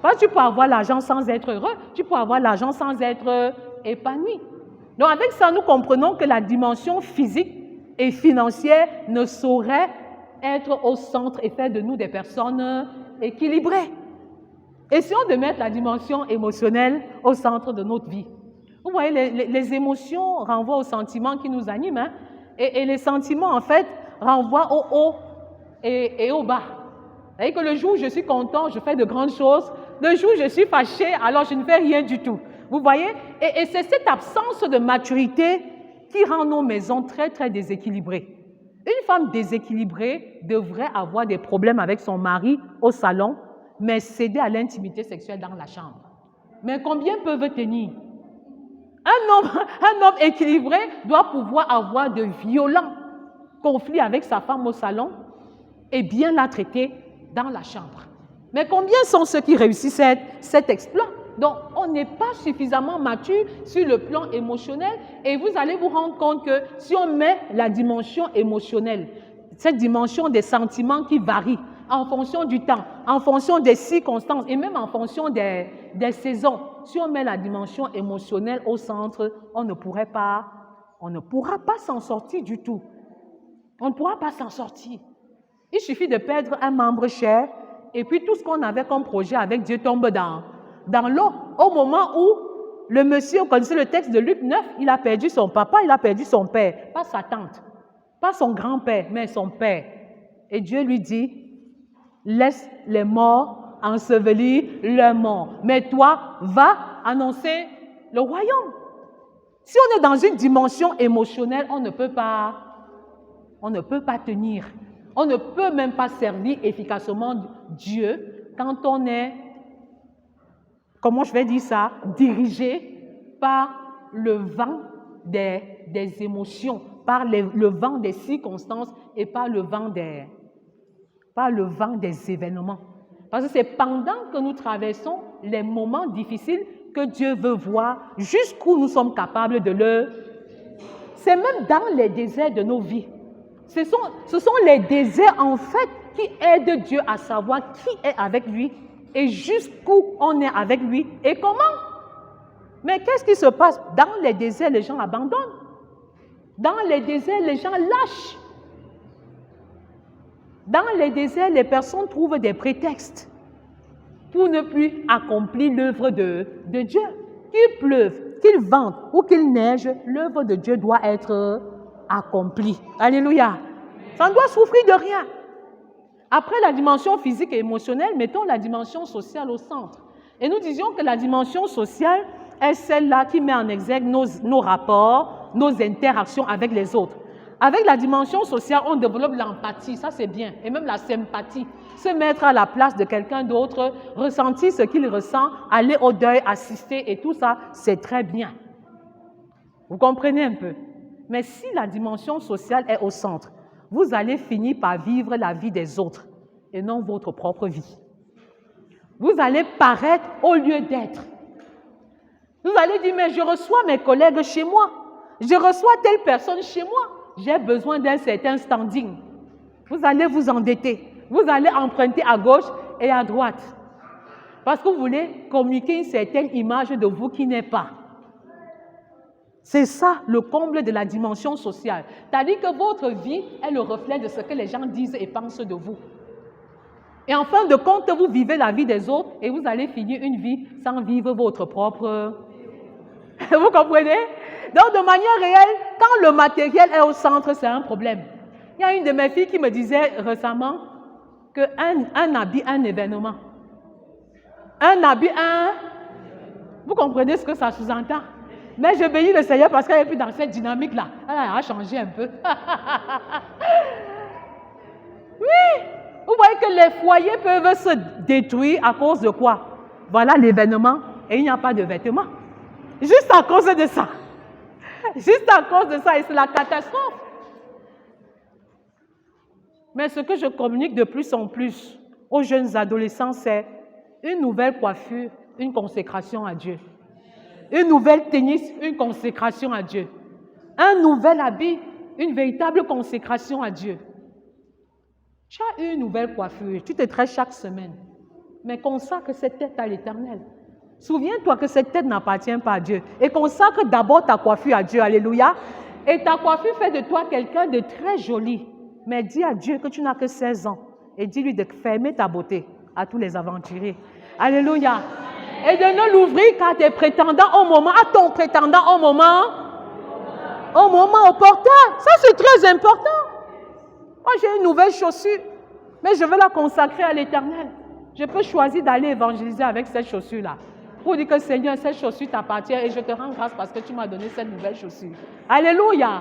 Parce que tu peux avoir l'argent sans être heureux. Tu peux avoir l'argent sans être épanoui. Donc avec ça, nous comprenons que la dimension physique et financière ne saurait être au centre et faire de nous des personnes équilibrées. Essayons de mettre la dimension émotionnelle au centre de notre vie. Vous voyez, les émotions renvoient aux sentiments qui nous animent. Hein? Et les sentiments, en fait, renvoient au haut et au bas. C'est-à-dire que le jour où je suis content, je fais de grandes choses. Le jour où je suis fâché, alors je ne fais rien du tout. Vous voyez? Et c'est cette absence de maturité qui rend nos maisons très, très déséquilibrées. Une femme déséquilibrée devrait avoir des problèmes avec son mari au salon, mais céder à l'intimité sexuelle dans la chambre. Mais combien peuvent tenir? Un homme équilibré doit pouvoir avoir de violents conflits avec sa femme au salon et bien la traiter dans la chambre. Mais combien sont ceux qui réussissent cet exploit? Donc, on n'est pas suffisamment mature sur le plan émotionnel et vous allez vous rendre compte que si on met la dimension émotionnelle, cette dimension des sentiments qui varient en fonction du temps, en fonction des circonstances et même en fonction des saisons, si on met la dimension émotionnelle au centre, on ne pourra pas s'en sortir du tout. On ne pourra pas s'en sortir. Il suffit de perdre un membre cher et puis tout ce qu'on avait comme projet avec Dieu tombe dans l'eau. Au moment où le monsieur, vous connaissez le texte de Luc 9, il a perdu son papa, il a perdu son père, pas sa tante, pas son grand-père, mais son père. Et Dieu lui dit, laisse les morts ensevelir leurs morts. Mais toi, va annoncer le royaume. Si on est dans une dimension émotionnelle, on ne peut pas tenir. On ne peut même pas servir efficacement Dieu quand on est, comment je vais dire ça, dirigé par le vent des émotions, par le vent des circonstances et par le vent des événements. Parce que c'est pendant que nous traversons les moments difficiles que Dieu veut voir jusqu'où nous sommes capables de le... C'est même dans les déserts de nos vies. Ce sont les déserts, en fait, qui aident Dieu à savoir qui est avec lui et jusqu'où on est avec lui et comment. Mais qu'est-ce qui se passe? Dans les déserts, les gens abandonnent. Dans les déserts, les gens lâchent. Dans les déserts, les personnes trouvent des prétextes pour ne plus accomplir l'œuvre de Dieu. Qu'il pleuve, qu'il vente ou qu'il neige, l'œuvre de Dieu doit être accomplie. Alléluia. Ça ne doit souffrir de rien. Après la dimension physique et émotionnelle, mettons la dimension sociale au centre. Et nous disions que la dimension sociale est celle-là qui met en exergue nos rapports, nos interactions avec les autres. Avec la dimension sociale, on développe l'empathie, ça c'est bien, et même la sympathie. Se mettre à la place de quelqu'un d'autre, ressentir ce qu'il ressent, aller au deuil, assister et tout ça, c'est très bien. Vous comprenez un peu? Mais si la dimension sociale est au centre, vous allez finir par vivre la vie des autres et non votre propre vie. Vous allez paraître au lieu d'être. Vous allez dire, mais je reçois mes collègues chez moi. Je reçois telle personne chez moi. J'ai besoin d'un certain standing. Vous allez vous endetter. Vous allez emprunter à gauche et à droite. Parce que vous voulez communiquer une certaine image de vous qui n'est pas. C'est ça le comble de la dimension sociale. C'est-à-dire que votre vie est le reflet de ce que les gens disent et pensent de vous. Et en fin de compte, vous vivez la vie des autres et vous allez finir une vie sans vivre votre propre... Vous comprenez? Donc, de manière réelle, quand le matériel est au centre, c'est un problème. Il y a une de mes filles qui me disait récemment qu'un habit, un événement. Un habit, un... Vous comprenez ce que ça sous-entend? Mais je bénis le Seigneur parce qu'elle n'est plus dans cette dynamique-là. Elle a changé un peu. Oui! Vous voyez que les foyers peuvent se détruire à cause de quoi? Voilà l'événement et il n'y a pas de vêtements. Juste à cause de ça. Juste à cause de ça et c'est la catastrophe. Mais ce que je communique de plus en plus aux jeunes adolescents, c'est une nouvelle coiffure, une consécration à Dieu. Une nouvelle tennis, une consécration à Dieu. Un nouvel habit, une véritable consécration à Dieu. Tu as une nouvelle coiffure, tu te tresses chaque semaine, mais consacre cette tête à l'Éternel. Souviens-toi que cette tête n'appartient pas à Dieu. Et consacre d'abord ta coiffure à Dieu, alléluia. Et ta coiffure fait de toi quelqu'un de très joli. Mais dis à Dieu que tu n'as que 16 ans. Et dis-lui de fermer ta beauté à tous les aventuriers. Alléluia. Et de ne l'ouvrir qu'à tes prétendants au moment, à ton prétendant au moment opportun. Ça, c'est très important. Moi, j'ai une nouvelle chaussure, mais je veux la consacrer à l'Éternel. Je peux choisir d'aller évangéliser avec cette chaussure-là. Pour dire que Seigneur, cette chaussure t'appartient et je te rends grâce parce que tu m'as donné cette nouvelle chaussure. Alléluia.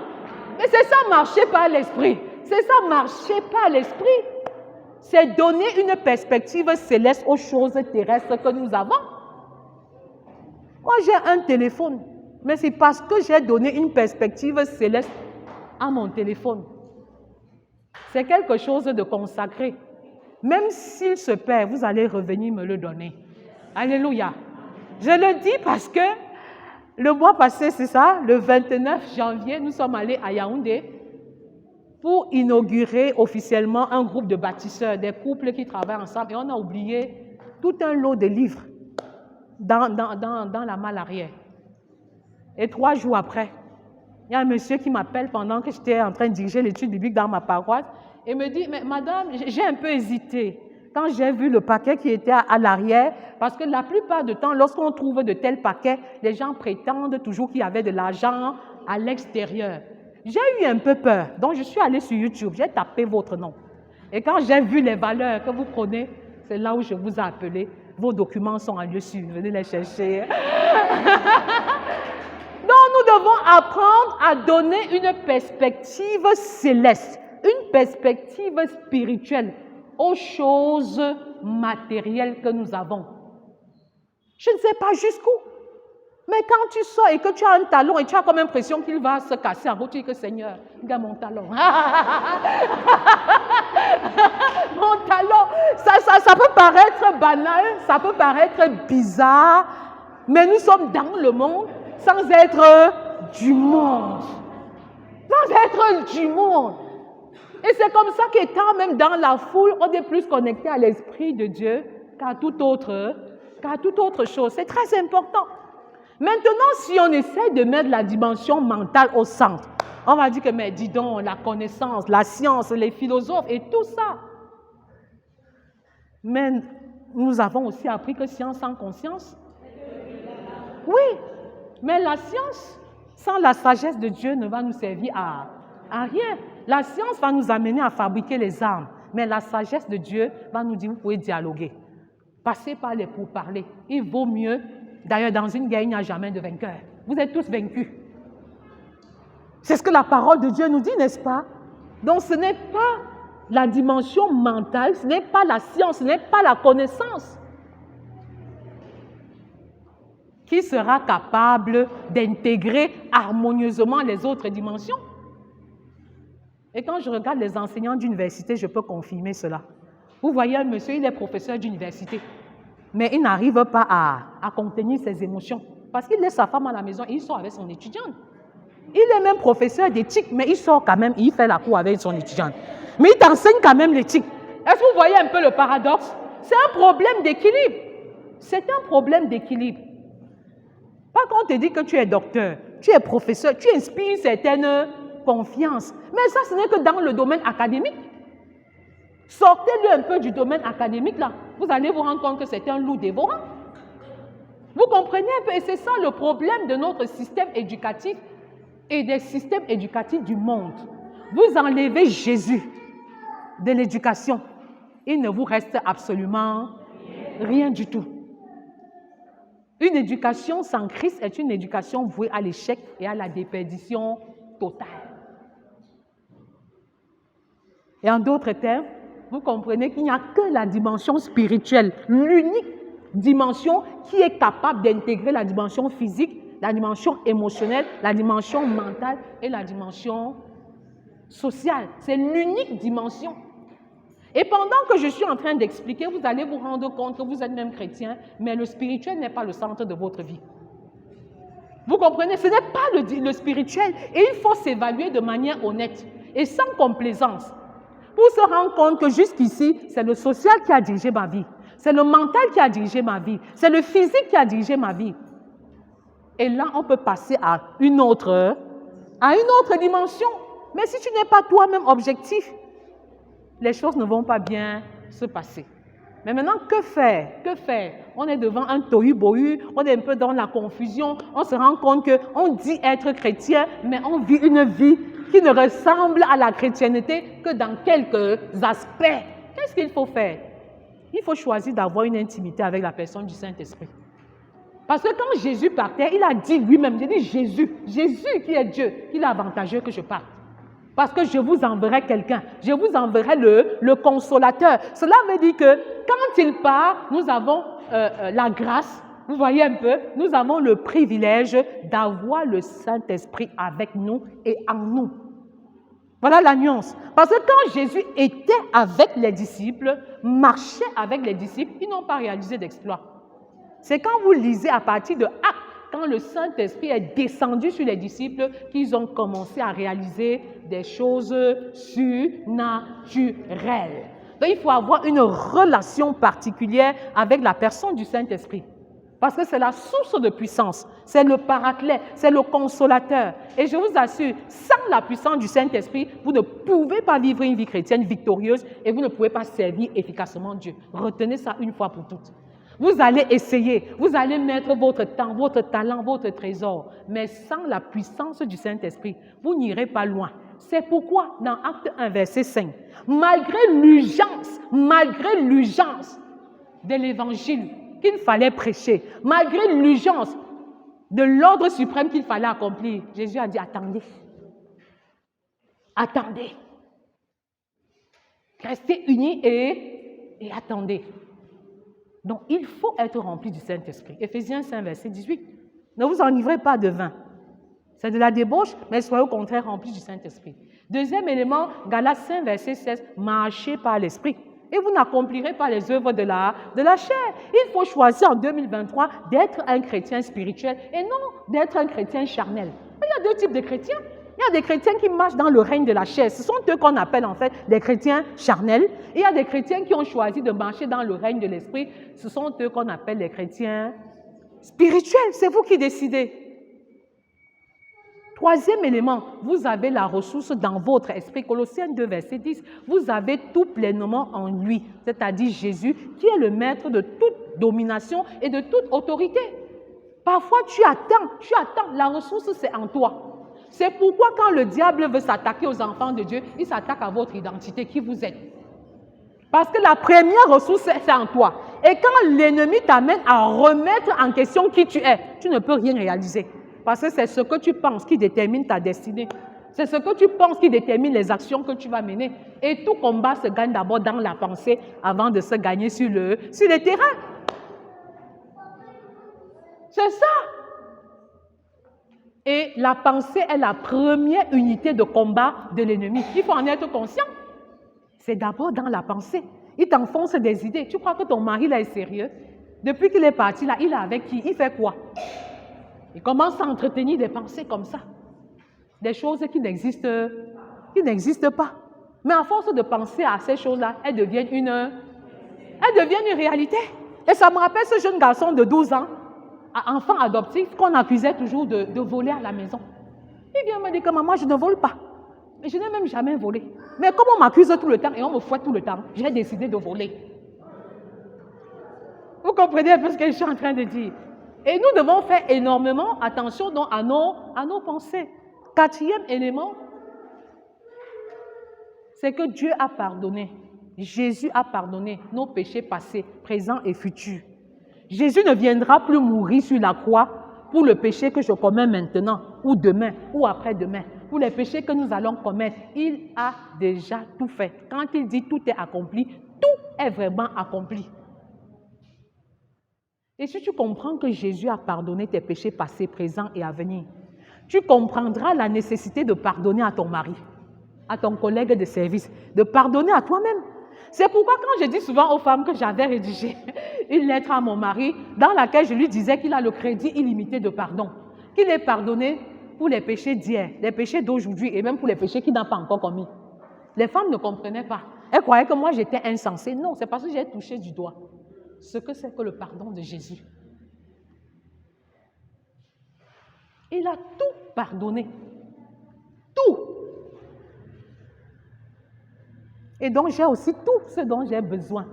Et c'est ça, marcher par l'esprit. C'est ça, marcher par l'esprit. C'est donner une perspective céleste aux choses terrestres que nous avons. Moi, j'ai un téléphone, mais c'est parce que j'ai donné une perspective céleste à mon téléphone. C'est quelque chose de consacré. Même s'il se perd, vous allez revenir me le donner. Alléluia. Je le dis parce que le mois passé, c'est ça, le 29 janvier, nous sommes allés à Yaoundé pour inaugurer officiellement un groupe de bâtisseurs, des couples qui travaillent ensemble. Et on a oublié tout un lot de livres dans la malle arrière. Et 3 jours après, il y a un monsieur qui m'appelle pendant que j'étais en train de diriger l'étude biblique dans ma paroisse et me dit, mais madame, j'ai un peu hésité quand j'ai vu le paquet qui était à l'arrière, parce que la plupart du temps, lorsqu'on trouve de tels paquets, les gens prétendent toujours qu'il y avait de l'argent à l'extérieur. J'ai eu un peu peur, donc je suis allée sur YouTube, j'ai tapé votre nom. Et quand j'ai vu les valeurs que vous prenez, c'est là où je vous ai appelé. Vos documents sont en lieu sûr, venez les chercher. Donc nous devons apprendre à donner une perspective céleste, une perspective spirituelle aux choses matérielles que nous avons. Je ne sais pas jusqu'où, Mais quand tu sors et que tu as un talon et tu as comme impression qu'il va se casser en route, tu dis que Seigneur, regarde mon talon. Mon talon, ça peut paraître banal, ça peut paraître bizarre, mais nous sommes dans le monde sans être du monde. Sans être du monde. Et c'est comme ça qu'étant même dans la foule, on est plus connecté à l'Esprit de Dieu qu'à toute autre chose. C'est très important. Maintenant, si on essaie de mettre la dimension mentale au centre, on va dire que, mais dis donc, la connaissance, la science, les philosophes et tout ça. Mais nous avons aussi appris que science sans conscience. Oui, mais la science, sans la sagesse de Dieu, ne va nous servir à rien. La science va nous amener à fabriquer les armes, mais la sagesse de Dieu va nous dire, vous pouvez dialoguer. Passez par les pourparlers. Il vaut mieux, d'ailleurs dans une guerre, il n'y a jamais de vainqueur. Vous êtes tous vaincus. C'est ce que la parole de Dieu nous dit, n'est-ce pas? Donc ce n'est pas la dimension mentale, ce n'est pas la science, ce n'est pas la connaissance qui sera capable d'intégrer harmonieusement les autres dimensions. Et quand je regarde les enseignants d'université, je peux confirmer cela. Vous voyez un monsieur, il est professeur d'université, mais il n'arrive pas à contenir ses émotions parce qu'il laisse sa femme à la maison et il sort avec son étudiante. Il est même professeur d'éthique, mais il sort quand même, il fait la cour avec son étudiante. Mais il t'enseigne quand même l'éthique. Est-ce que vous voyez un peu le paradoxe? C'est un problème d'équilibre. C'est un problème d'équilibre. Pas quand on te dit que tu es docteur, tu es professeur, tu inspires une certaine confiance. Mais ça, ce n'est que dans le domaine académique. Sortez-le un peu du domaine académique, là. Vous allez vous rendre compte que c'est un loup dévorant. Vous comprenez un peu? Et c'est ça le problème de notre système éducatif et des systèmes éducatifs du monde. Vous enlevez Jésus de l'éducation, il ne vous reste absolument rien du tout. Une éducation sans Christ est une éducation vouée à l'échec et à la déperdition totale. Et en d'autres termes, vous comprenez qu'il n'y a que la dimension spirituelle, l'unique dimension qui est capable d'intégrer la dimension physique, la dimension émotionnelle, la dimension mentale et la dimension sociale. C'est l'unique dimension. Et pendant que je suis en train d'expliquer, vous allez vous rendre compte que vous êtes même chrétien, mais le spirituel n'est pas le centre de votre vie. Vous comprenez? Ce n'est pas le spirituel. Et il faut s'évaluer de manière honnête et sans complaisance pour se rendre compte que jusqu'ici, c'est le social qui a dirigé ma vie. C'est le mental qui a dirigé ma vie. C'est le physique qui a dirigé ma vie. Et là, on peut passer à une autre dimension. Mais si tu n'es pas toi-même objectif, les choses ne vont pas bien se passer. Mais maintenant, que faire? Que faire? On est devant un tohu-bohu, on est un peu dans la confusion, on se rend compte qu'on dit être chrétien, mais on vit une vie qui ne ressemble à la chrétienté que dans quelques aspects. Qu'est-ce qu'il faut faire? Il faut choisir d'avoir une intimité avec la personne du Saint-Esprit. Parce que quand Jésus partait, il a dit lui-même, il a dit Jésus qui est Dieu, il est avantageux que je parte. Parce que je vous enverrai quelqu'un, je vous enverrai le consolateur. Cela veut dire que quand il part, nous avons la grâce, vous voyez un peu, nous avons le privilège d'avoir le Saint-Esprit avec nous et en nous. Voilà la nuance. Parce que quand Jésus était avec les disciples, marchait avec les disciples, ils n'ont pas réalisé d'exploit. C'est quand vous lisez à partir de Actes, quand le Saint-Esprit est descendu sur les disciples, qu'ils ont commencé à réaliser des choses surnaturelles. Donc, il faut avoir une relation particulière avec la personne du Saint-Esprit. Parce que c'est la source de puissance, c'est le paraclet, c'est le consolateur. Et je vous assure, sans la puissance du Saint-Esprit, vous ne pouvez pas vivre une vie chrétienne victorieuse et vous ne pouvez pas servir efficacement Dieu. Retenez ça une fois pour toutes. Vous allez essayer, vous allez mettre votre temps, votre talent, votre trésor, mais sans la puissance du Saint-Esprit, vous n'irez pas loin. C'est pourquoi, dans Acte 1, verset 5, malgré l'urgence de l'évangile qu'il fallait prêcher, malgré l'urgence de l'ordre suprême qu'il fallait accomplir, Jésus a dit, attendez. Attendez. Restez unis et attendez. Donc, il faut être rempli du Saint-Esprit. Éphésiens 5, verset 18. Ne vous enivrez pas de vin. C'est de la débauche, mais soyez au contraire remplis du Saint-Esprit. Deuxième élément, Galates 5, verset 16, marchez par l'Esprit. Et vous n'accomplirez pas les œuvres de la chair. Il faut choisir en 2023 d'être un chrétien spirituel et non d'être un chrétien charnel. Il y a deux types de chrétiens. Il y a des chrétiens qui marchent dans le règne de la chair. Ce sont eux qu'on appelle en fait des chrétiens charnels. Et il y a des chrétiens qui ont choisi de marcher dans le règne de l'Esprit. Ce sont eux qu'on appelle les chrétiens spirituels. C'est vous qui décidez. Troisième élément, vous avez la ressource dans votre esprit. Colossiens 2, verset 10. Vous avez tout pleinement en lui, c'est-à-dire Jésus, qui est le maître de toute domination et de toute autorité. Parfois, tu attends, la ressource c'est en toi. C'est pourquoi quand le diable veut s'attaquer aux enfants de Dieu, il s'attaque à votre identité, qui vous êtes. Parce que la première ressource, c'est en toi. Et quand l'ennemi t'amène à remettre en question qui tu es, tu ne peux rien réaliser. Parce que c'est ce que tu penses qui détermine ta destinée. C'est ce que tu penses qui détermine les actions que tu vas mener. Et tout combat se gagne d'abord dans la pensée avant de se gagner sur le terrain. C'est ça. Et la pensée est la première unité de combat de l'ennemi. Il faut en être conscient. C'est d'abord dans la pensée. Il t'enfonce des idées. Tu crois que ton mari là est sérieux? Depuis qu'il est parti là, il est avec qui? Il fait quoi? Il commence à entretenir des pensées comme ça. Des choses qui n'existent pas. Mais à force de penser à ces choses-là, elles deviennent une réalité. Et ça me rappelle ce jeune garçon de 12 ans, enfant adoptif, qu'on accusait toujours de voler à la maison. Il vient me dire que maman, je ne vole pas. Mais je n'ai même jamais volé. Mais comme on m'accuse tout le temps et on me fouette tout le temps, j'ai décidé de voler. Vous comprenez un peu ce que je suis en train de dire? Et nous devons faire énormément attention donc à nos pensées. Quatrième élément, c'est que Dieu a pardonné. Jésus a pardonné nos péchés passés, présents et futurs. Jésus ne viendra plus mourir sur la croix pour le péché que je commets maintenant, ou demain, ou après-demain. Pour les péchés que nous allons commettre, il a déjà tout fait. Quand il dit tout est accompli, tout est vraiment accompli. Et si tu comprends que Jésus a pardonné tes péchés passés, présents et à venir, tu comprendras la nécessité de pardonner à ton mari, à ton collègue de service, de pardonner à toi-même. C'est pourquoi quand je dis souvent aux femmes que j'avais rédigé une lettre à mon mari dans laquelle je lui disais qu'il a le crédit illimité de pardon, qu'il est pardonné pour les péchés d'hier, les péchés d'aujourd'hui et même pour les péchés qu'il n'a pas encore commis. Les femmes ne comprenaient pas. Elles croyaient que moi j'étais insensée. Non, c'est parce que j'ai touché du doigt ce que c'est que le pardon de Jésus. Il a tout pardonné. Tout. Et donc, j'ai aussi tout ce dont j'ai besoin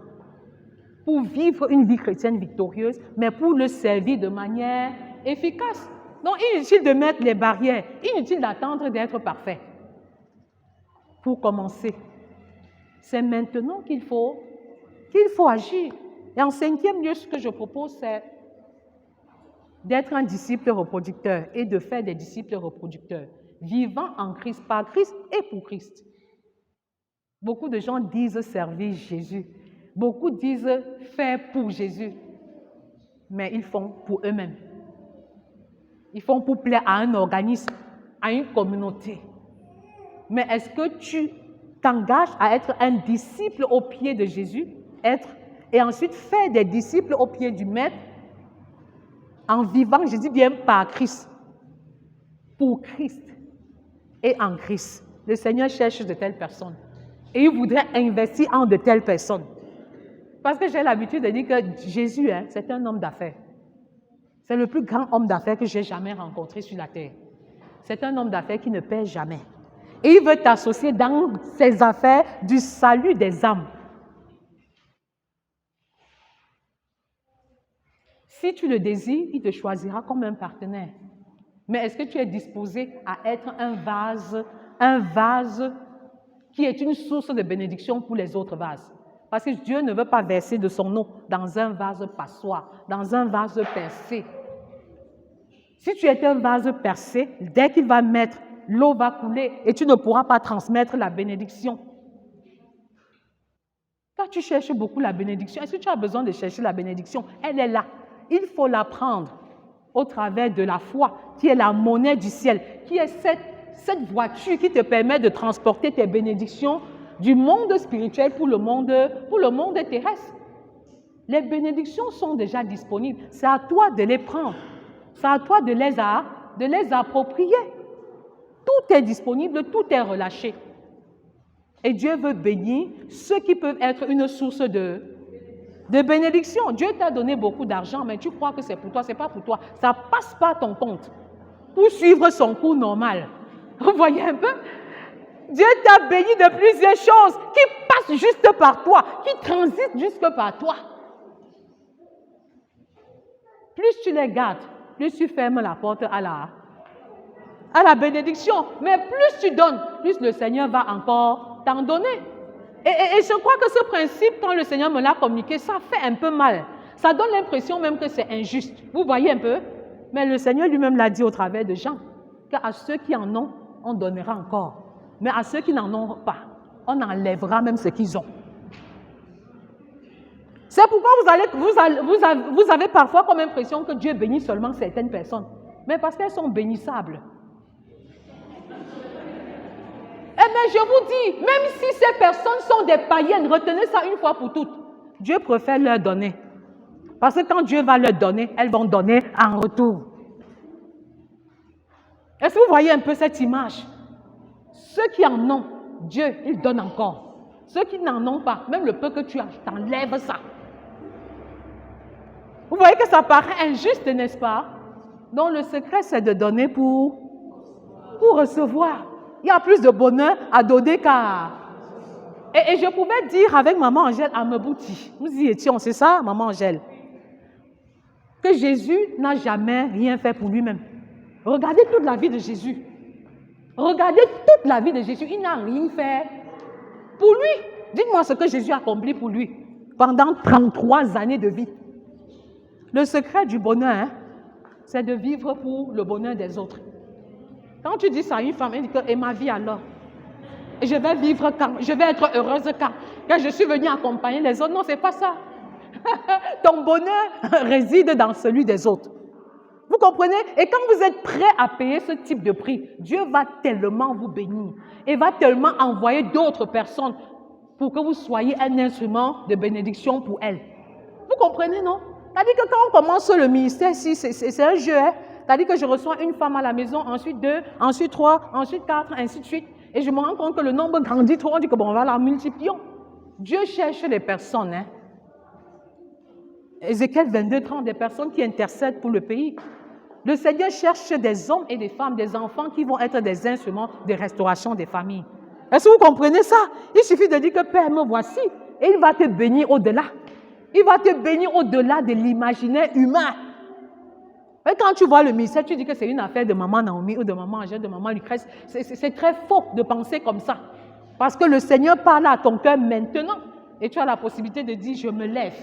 pour vivre une vie chrétienne victorieuse, mais pour le servir de manière efficace. Donc, inutile de mettre les barrières, inutile d'attendre d'être parfait. Pour commencer, c'est maintenant qu'il faut agir. Et en cinquième lieu, ce que je propose, c'est d'être un disciple reproducteur et de faire des disciples reproducteurs, vivant en Christ, par Christ et pour Christ. Beaucoup de gens disent servir Jésus. Beaucoup disent faire pour Jésus. Mais ils font pour eux-mêmes. Ils font pour plaire à un organisme, à une communauté. Mais est-ce que tu t'engages à être un disciple au pied de Jésus, et ensuite faire des disciples au pied du Maître, en vivant, je dis bien, par Christ, pour Christ et en Christ. Le Seigneur cherche de telles personnes. Et il voudrait investir en de telles personnes. Parce que j'ai l'habitude de dire que Jésus, c'est un homme d'affaires. C'est le plus grand homme d'affaires que j'ai jamais rencontré sur la terre. C'est un homme d'affaires qui ne perd jamais. Et il veut t'associer dans ses affaires du salut des âmes. Si tu le désires, il te choisira comme un partenaire. Mais est-ce que tu es disposé à être un vase qui est une source de bénédiction pour les autres vases? Parce que Dieu ne veut pas verser de son eau dans un vase passoire, dans un vase percé. Si tu es un vase percé, dès qu'il va mettre, l'eau va couler et tu ne pourras pas transmettre la bénédiction. Quand tu cherches beaucoup la bénédiction, est-ce que tu as besoin de chercher la bénédiction? Elle est là. Il faut la prendre au travers de la foi, qui est la monnaie du ciel, qui est cette voiture qui te permet de transporter tes bénédictions du monde spirituel pour le monde terrestre. Les bénédictions sont déjà disponibles. C'est à toi de les prendre. C'est à toi de les approprier. Tout est disponible, tout est relâché. Et Dieu veut bénir ceux qui peuvent être une source de bénédiction. Dieu t'a donné beaucoup d'argent, mais tu crois que c'est pour toi, c'est pas pour toi. Ça ne passe pas ton compte pour suivre son cours normal. Vous voyez un peu? Dieu t'a béni de plusieurs choses qui passent juste par toi, qui transitent juste par toi. Plus tu les gardes, plus tu fermes la porte à la bénédiction. Mais plus tu donnes, plus le Seigneur va encore t'en donner. Et je crois que ce principe, quand le Seigneur me l'a communiqué, ça fait un peu mal. Ça donne l'impression même que c'est injuste. Vous voyez un peu? Mais le Seigneur lui-même l'a dit au travers de Jean, qu'à ceux qui en ont, on donnera encore. Mais à ceux qui n'en ont pas, on enlèvera même ce qu'ils ont. C'est pourquoi vous avez parfois comme impression que Dieu bénit seulement certaines personnes. Mais parce qu'elles sont bénissables. Eh bien, je vous dis, même si ces personnes sont des païennes, retenez ça une fois pour toutes. Dieu préfère leur donner. Parce que quand Dieu va leur donner, elles vont donner en retour. Est-ce que vous voyez un peu cette image? Ceux qui en ont, Dieu, il donne encore. Ceux qui n'en ont pas, même le peu que tu as, je t'enlève ça. Vous voyez que ça paraît injuste, n'est-ce pas? Donc le secret, c'est de donner pour recevoir. Il y a plus de bonheur à donner qu'à... Et je pouvais dire avec Maman Angèle à Mebouti, nous y étions, c'est ça, Maman Angèle, que Jésus n'a jamais rien fait pour lui-même. Regardez toute la vie de Jésus. Regardez toute la vie de Jésus. Il n'a rien fait pour lui. Dites-moi ce que Jésus a accompli pour lui pendant 33 années de vie. Le secret du bonheur, c'est de vivre pour le bonheur des autres. Quand tu dis ça à une femme, elle dit que, et ma vie alors? Et je vais vivre quand? Je vais être heureuse quand je suis venue accompagner les autres? Non, ce n'est pas ça. Ton bonheur réside dans celui des autres. Vous comprenez? Et quand vous êtes prêt à payer ce type de prix, Dieu va tellement vous bénir et va tellement envoyer d'autres personnes pour que vous soyez un instrument de bénédiction pour elles. Vous comprenez, non? C'est-à-dire que quand on commence le ministère, c'est un jeu. Hein? C'est-à-dire que je reçois une femme à la maison, ensuite 2, ensuite 3, ensuite 4, ainsi de suite. Et je me rends compte que le nombre grandit trop. On dit que bon, on va la multiplier. Dieu cherche les personnes. Hein? Ézéchiel 22, 30, des personnes qui intercèdent pour le pays. Le Seigneur cherche des hommes et des femmes, des enfants qui vont être des instruments de restauration des familles. Est-ce que vous comprenez ça? Il suffit de dire que Père, me voici. Et il va te bénir au-delà. Il va te bénir au-delà de l'imaginaire humain. Mais quand tu vois le ministère, tu dis que c'est une affaire de maman Naomi ou de maman Angèle, de maman Lucrèce. C'est très faux de penser comme ça. Parce que le Seigneur parle à ton cœur maintenant. Et tu as la possibilité de dire, je me lève.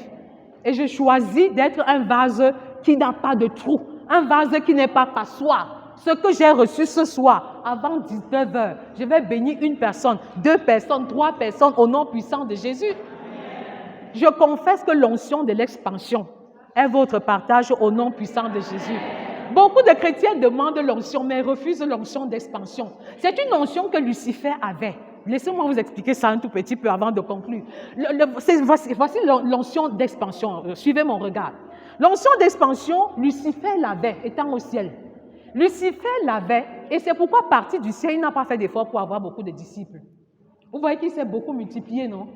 Et je choisis d'être un vase qui n'a pas de trou. Un vase qui n'est pas passoire. Ce que j'ai reçu ce soir, avant 19h, je vais bénir une personne, 2 personnes, 3 personnes au nom puissant de Jésus. Je confesse que l'onction de l'expansion est votre partage au nom puissant de Jésus. Beaucoup de chrétiens demandent l'onction, mais refusent l'onction d'expansion. C'est une onction que Lucifer avait. Laissez-moi vous expliquer ça un tout petit peu avant de conclure. Voici l'onction d'expansion. Suivez mon regard. L'onction d'expansion, Lucifer l'avait, étant au ciel. Lucifer l'avait, et c'est pourquoi, parti du ciel, il n'a pas fait d'effort pour avoir beaucoup de disciples. Vous voyez qu'il s'est beaucoup multiplié, non?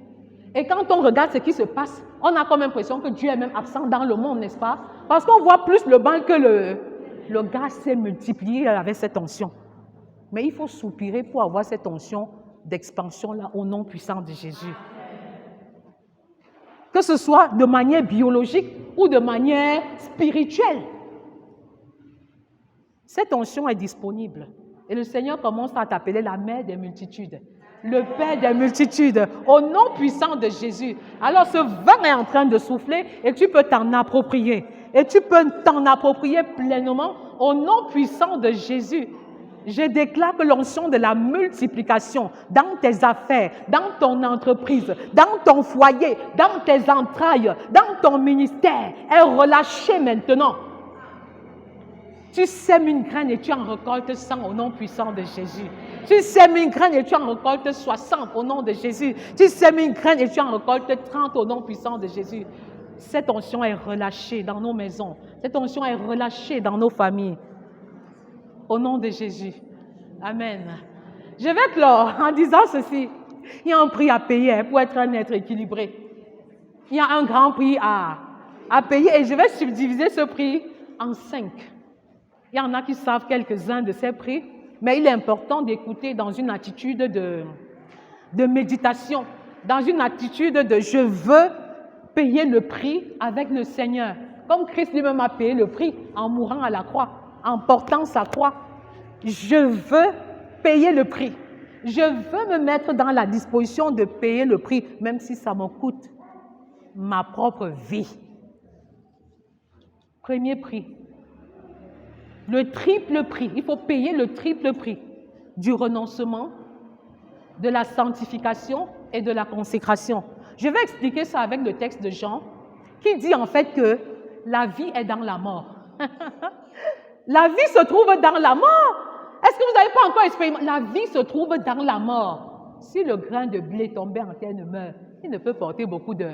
Et quand on regarde ce qui se passe, on a comme impression que Dieu est même absent dans le monde, n'est-ce pas? Parce qu'on voit plus le mal que le gars s'est multiplié avec cette onction. Mais il faut soupirer pour avoir cette onction d'expansion-là au nom puissant de Jésus. Que ce soit de manière biologique ou de manière spirituelle. Cette onction est disponible. Et le Seigneur commence à t'appeler la mère des multitudes. Le Père des multitudes, au nom puissant de Jésus. Alors ce vent est en train de souffler et tu peux t'en approprier. Et tu peux t'en approprier pleinement au nom puissant de Jésus. Je déclare que l'onction de la multiplication dans tes affaires, dans ton entreprise, dans ton foyer, dans tes entrailles, dans ton ministère est relâchée maintenant. Tu sèmes une graine et tu en récoltes 100 au nom puissant de Jésus. Tu sèmes une graine et tu en récoltes 60 au nom de Jésus. Tu sèmes une graine et tu en récoltes 30 au nom puissant de Jésus. Cette onction est relâchée dans nos maisons. Cette onction est relâchée dans nos familles. Au nom de Jésus. Amen. Je vais clore en disant ceci. Il y a un prix à payer pour être un être équilibré. Il y a un grand prix à payer et je vais subdiviser ce prix en 5. Il y en a qui savent quelques-uns de ces prix, mais il est important d'écouter dans une attitude de méditation, dans une attitude de je veux payer le prix avec le Seigneur. Comme Christ lui-même a payé le prix en mourant à la croix, en portant sa croix. Je veux payer le prix. Je veux me mettre dans la disposition de payer le prix, même si ça me coûte ma propre vie. Premier prix. Le triple prix. Il faut payer le triple prix du renoncement, de la sanctification et de la consécration. Je vais expliquer ça avec le texte de Jean, qui dit en fait que la vie est dans la mort. La vie se trouve dans la mort. Est-ce que vous n'avez pas encore expérimenté? La vie se trouve dans la mort. Si le grain de blé tombé en terre ne meurt, il ne peut porter beaucoup de...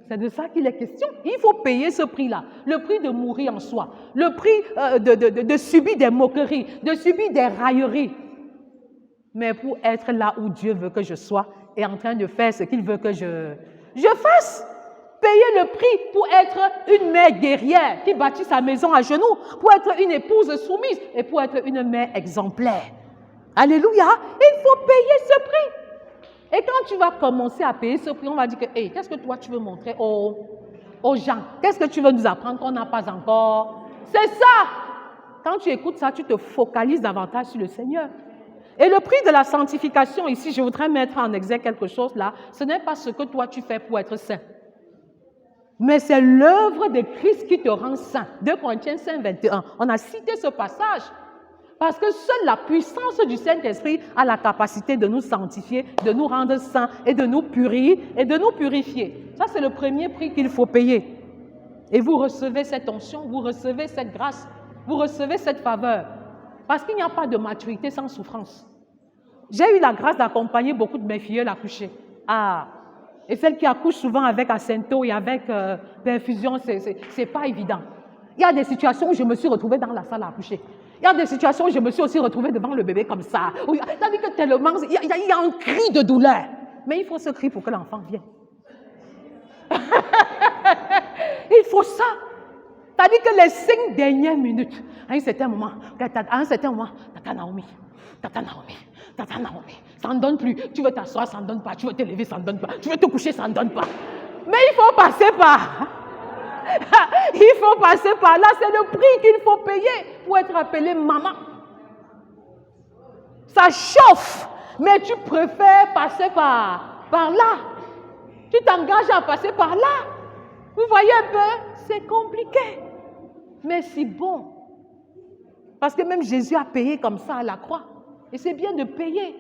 C'est de ça qu'il est question. Il faut payer ce prix-là. Le prix de mourir en soi. Le prix de subir des moqueries, de subir des railleries. Mais pour être là où Dieu veut que je sois et en train de faire ce qu'il veut que je fasse. Payer le prix pour être une mère guerrière qui bâtit sa maison à genoux, pour être une épouse soumise et pour être une mère exemplaire. Alléluia. Il faut payer ce prix. Et quand tu vas commencer à payer ce prix, on va dire que, hey, qu'est-ce que toi tu veux montrer aux gens? Qu'est-ce que tu veux nous apprendre qu'on n'a pas encore? C'est ça. Quand tu écoutes ça, tu te focalises davantage sur le Seigneur. Et le prix de la sanctification, ici, je voudrais mettre en exergue quelque chose là, ce n'est pas ce que toi tu fais pour être saint. Mais c'est l'œuvre de Christ qui te rend saint. 2 Corinthiens 5, 21. On a cité ce passage parce que seule la puissance du Saint-Esprit a la capacité de nous sanctifier, de nous rendre saints et de nous purifier. Ça, c'est le premier prix qu'il faut payer. Et vous recevez cette onction, vous recevez cette grâce, vous recevez cette faveur. Parce qu'il n'y a pas de maturité sans souffrance. J'ai eu la grâce d'accompagner beaucoup de mes filles à coucher. Et celles qui accouchent souvent avec acento et avec perfusion, c'est pas évident. Il y a des situations où je me suis retrouvée dans la salle à accoucher. Il y a des situations où je me suis aussi retrouvée devant le bébé comme ça. C'est-à-dire que tellement, il y a un cri de douleur. Mais il faut ce cri pour que l'enfant vienne. Il faut ça. C'est-à-dire que les 5 dernières minutes, à un certain moment, Tata Naomi, ça ne donne plus. Tu veux t'asseoir, ça ne donne pas. Tu veux te lever, ça ne donne pas. Tu veux te coucher, ça ne donne pas. Mais il faut passer par. Il faut passer par là. C'est le prix qu'il faut payer pour être appelé maman. Ça chauffe, mais tu préfères passer par là. Tu t'engages à passer par là. Vous voyez un peu? C'est compliqué. Mais c'est bon. Parce que même Jésus a payé comme ça à la croix. Et c'est bien de payer.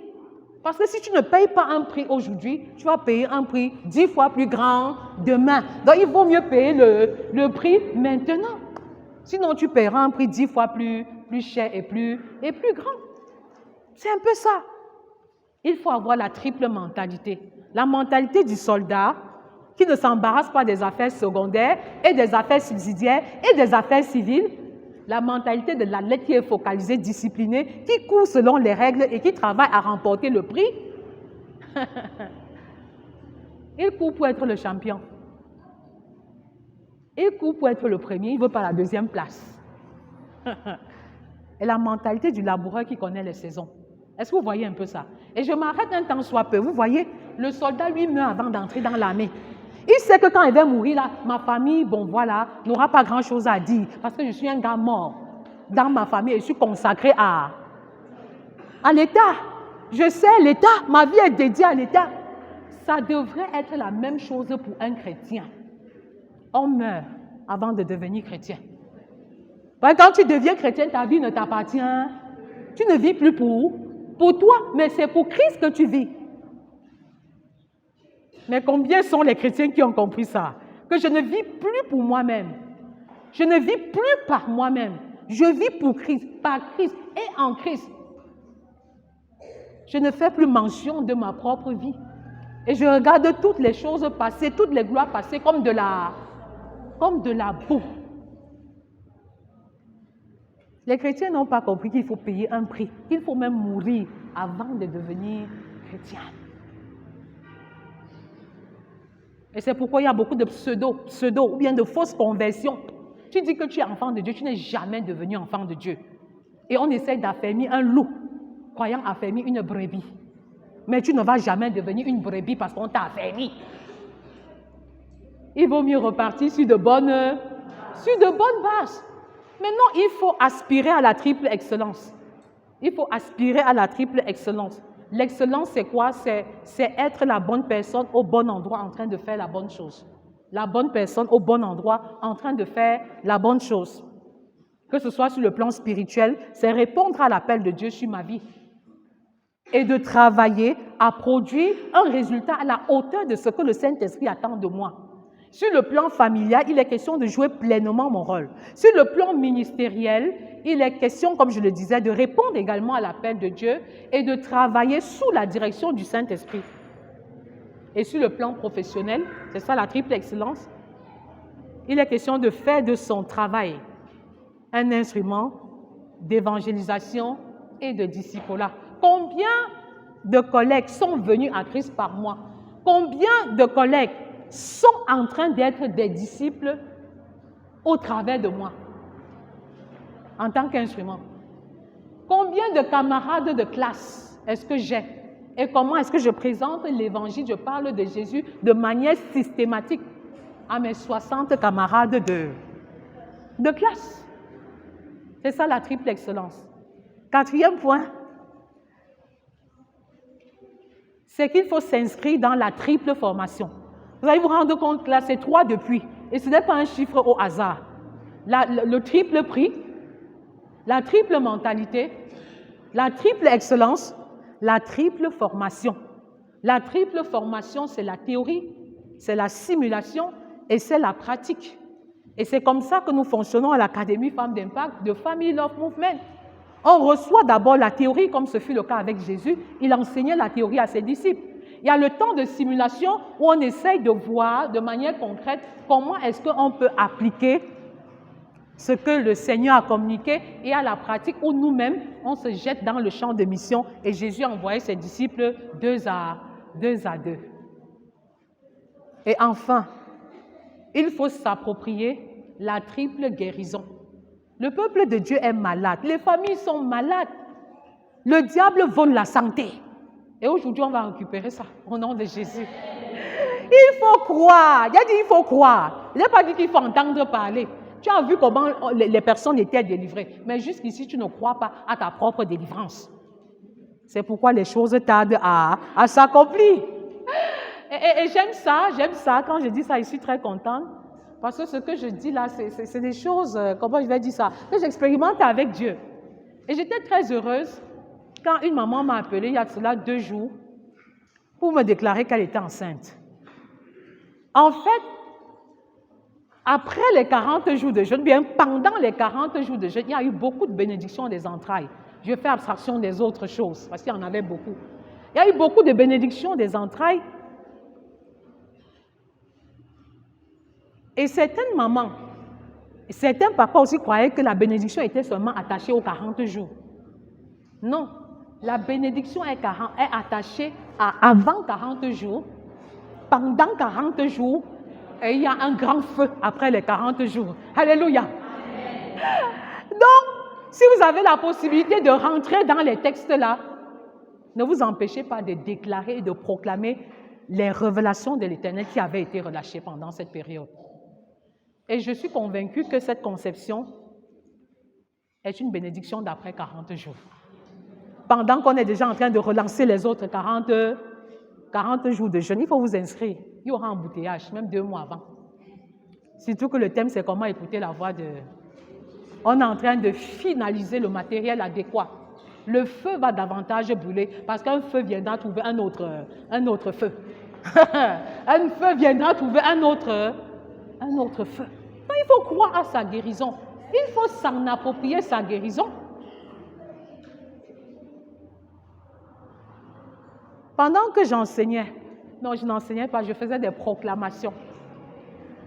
Parce que si tu ne payes pas un prix aujourd'hui, tu vas payer un prix 10 fois plus grand demain. Donc il vaut mieux payer le prix maintenant. Sinon tu paieras un prix 10 fois plus cher et plus grand. C'est un peu ça. Il faut avoir la triple mentalité. La mentalité du soldat qui ne s'embarrasse pas des affaires secondaires et des affaires subsidiaires et des affaires civiles. La mentalité de l'athlète qui est focalisé, discipliné, qui court selon les règles et qui travaille à remporter le prix. Il court pour être le champion. Il court pour être le premier, il ne veut pas la deuxième place. Et la mentalité du laboureur qui connaît les saisons. Est-ce que vous voyez un peu ça? Et je m'arrête un temps soit peu. Vous voyez, le soldat lui meurt avant d'entrer dans l'armée. Il sait que quand il va mourir, là, ma famille, bon voilà, n'aura pas grand-chose à dire. Parce que je suis un gars mort dans ma famille et je suis consacré à l'État. Je sais, l'État, ma vie est dédiée à l'État. Ça devrait être la même chose pour un chrétien. On meurt avant de devenir chrétien. Parce que quand tu deviens chrétien, ta vie ne t'appartient. Tu ne vis plus pour toi, mais c'est pour Christ que tu vis. Mais combien sont les chrétiens qui ont compris ça? Que je ne vis plus pour moi-même. Je ne vis plus par moi-même. Je vis pour Christ, par Christ et en Christ. Je ne fais plus mention de ma propre vie. Et je regarde toutes les choses passées, toutes les gloires passées comme de la boue. Les chrétiens n'ont pas compris qu'il faut payer un prix, qu'il faut même mourir avant de devenir chrétien. Et c'est pourquoi il y a beaucoup de pseudo ou bien de fausses conversions. Tu dis que tu es enfant de Dieu, tu n'es jamais devenu enfant de Dieu. Et on essaie d'affermir un loup, croyant affermir une brebis. Mais tu ne vas jamais devenir une brebis parce qu'on t'a affermi. Il vaut mieux repartir sur de bonnes bases. Maintenant, il faut aspirer à la triple excellence. Il faut aspirer à la triple excellence. L'excellence, c'est quoi? C'est être la bonne personne au bon endroit en train de faire la bonne chose. La bonne personne au bon endroit en train de faire la bonne chose. Que ce soit sur le plan spirituel, c'est répondre à l'appel de Dieu sur ma vie. Et de travailler à produire un résultat à la hauteur de ce que le Saint-Esprit attend de moi. Sur le plan familial, il est question de jouer pleinement mon rôle. Sur le plan ministériel, il est question, comme je le disais, de répondre également à l'appel de Dieu et de travailler sous la direction du Saint-Esprit. Et sur le plan professionnel, c'est ça la triple excellence, il est question de faire de son travail un instrument d'évangélisation et de discipulat. Combien de collègues sont venus à Christ par moi? Combien de collègues sont en train d'être des disciples au travers de moi, en tant qu'instrument? Combien de camarades de classe est-ce que j'ai? Et comment est-ce que je présente l'évangile, je parle de Jésus de manière systématique à mes 60 camarades de classe? C'est ça la triple excellence. Quatrième point, c'est qu'il faut s'inscrire dans la triple formation. Vous allez vous rendre compte que là, c'est 3 depuis. Et ce n'est pas un chiffre au hasard. Le triple prix, la triple mentalité, la triple excellence, la triple formation. La triple formation, c'est la théorie, c'est la simulation et c'est la pratique. Et c'est comme ça que nous fonctionnons à l'Académie Femmes d'Impact de Family Love Movement. On reçoit d'abord la théorie, comme ce fut le cas avec Jésus. Il enseignait la théorie à ses disciples. Il y a le temps de simulation où on essaye de voir de manière concrète comment est-ce qu'on peut appliquer ce que le Seigneur a communiqué, et à la pratique où nous-mêmes, on se jette dans le champ de mission et Jésus a envoyé ses disciples deux à deux. Et enfin, il faut s'approprier la triple guérison. Le peuple de Dieu est malade, les familles sont malades, le diable vole la santé. Et aujourd'hui, on va récupérer ça au nom de Jésus. Il faut croire. Il a dit il faut croire. Il n'a pas dit qu'il faut entendre parler. Tu as vu comment les personnes étaient délivrées. Mais jusqu'ici, tu ne crois pas à ta propre délivrance. C'est pourquoi les choses tardent à s'accomplir. Et j'aime ça. Quand je dis ça, je suis très contente. Parce que ce que je dis là, c'est des choses, comment je vais dire ça, que j'expérimente avec Dieu. Et j'étais très heureuse quand une maman m'a appelée il y a cela 2 jours pour me déclarer qu'elle était enceinte. En fait, après les 40 jours de jeûne, bien pendant les 40 jours de jeûne, il y a eu beaucoup de bénédictions des entrailles. Je fais abstraction des autres choses, parce qu'il y en avait beaucoup. Il y a eu beaucoup de bénédictions des entrailles. Et certaines mamans, certains papas aussi croyaient que la bénédiction était seulement attachée aux 40 jours. Non, la bénédiction est attachée à avant 40 jours, pendant 40 jours, et il y a un grand feu après les 40 jours. Alléluia. Donc, si vous avez la possibilité de rentrer dans les textes-là, ne vous empêchez pas de déclarer et de proclamer les révélations de l'Éternel qui avaient été relâchées pendant cette période. Et je suis convaincue que cette conception est une bénédiction d'après 40 jours. Pendant qu'on est déjà en train de relancer les autres 40 jours de jeûne, il faut vous inscrire. Il y aura un embouteillage, même 2 mois avant. Surtout que le thème, c'est comment écouter la voix de... On est en train de finaliser le matériel adéquat. Le feu va davantage brûler parce qu'un feu viendra trouver un autre feu. Un feu viendra trouver un autre feu. Donc, il faut croire à sa guérison. Il faut s'en approprier sa guérison. Pendant que j'enseignais, non, je n'enseignais pas, je faisais des proclamations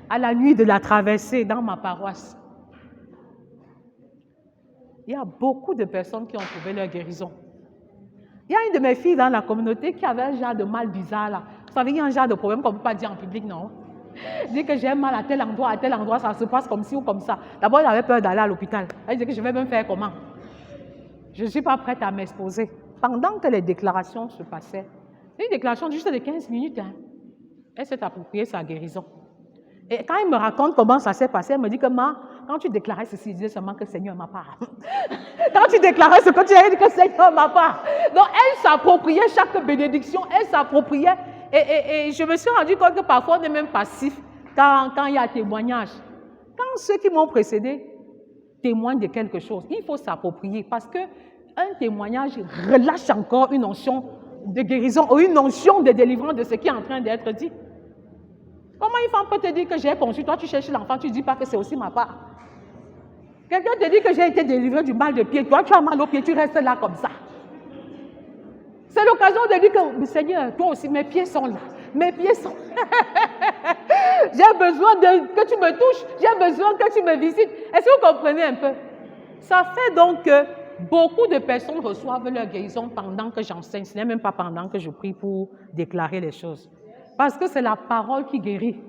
à la nuit de la traversée dans ma paroisse. Il y a beaucoup de personnes qui ont trouvé leur guérison. Il y a une de mes filles dans la communauté qui avait un genre de mal bizarre là. Vous savez, il y a un genre de problème qu'on ne peut pas dire en public, non? Dit que j'ai mal à tel endroit, ça se passe comme ci ou comme ça. D'abord, elle avait peur d'aller à l'hôpital. Elle disait que je vais même faire comment? Je ne suis pas prête à m'exposer. Pendant que les déclarations se passaient, c'est une déclaration juste de 15 minutes. Hein. Elle s'est appropriée sa guérison. Et quand elle me raconte comment ça s'est passé, elle me dit que quand tu déclarais ceci, disais seulement que le Seigneur m'a pas. Quand tu déclarais ce que tu avais dit que le Seigneur m'a pas. Donc elle s'appropriait chaque bénédiction, elle s'appropriait. Et je me suis rendu compte que parfois on est même passif quand il y a témoignage. Quand ceux qui m'ont précédé témoignent de quelque chose, il faut s'approprier parce qu'un témoignage relâche encore une onction de guérison ou une onction de délivrance de ce qui est en train d'être dit. Comment une femme peut te dire que j'ai conçu, toi tu cherches l'enfant, tu ne dis pas que c'est aussi ma part. Quelqu'un te dit que j'ai été délivré du mal de pied, toi tu as mal au pied, tu restes là comme ça. C'est l'occasion de dire que, Seigneur, toi aussi, mes pieds sont là. Mes pieds sont... J'ai besoin que tu me touches, j'ai besoin que tu me visites. Est-ce que vous comprenez un peu? Ça fait donc que beaucoup de personnes reçoivent leur guérison pendant que j'enseigne. Ce n'est même pas pendant que je prie pour déclarer les choses. Parce que c'est la parole qui guérit.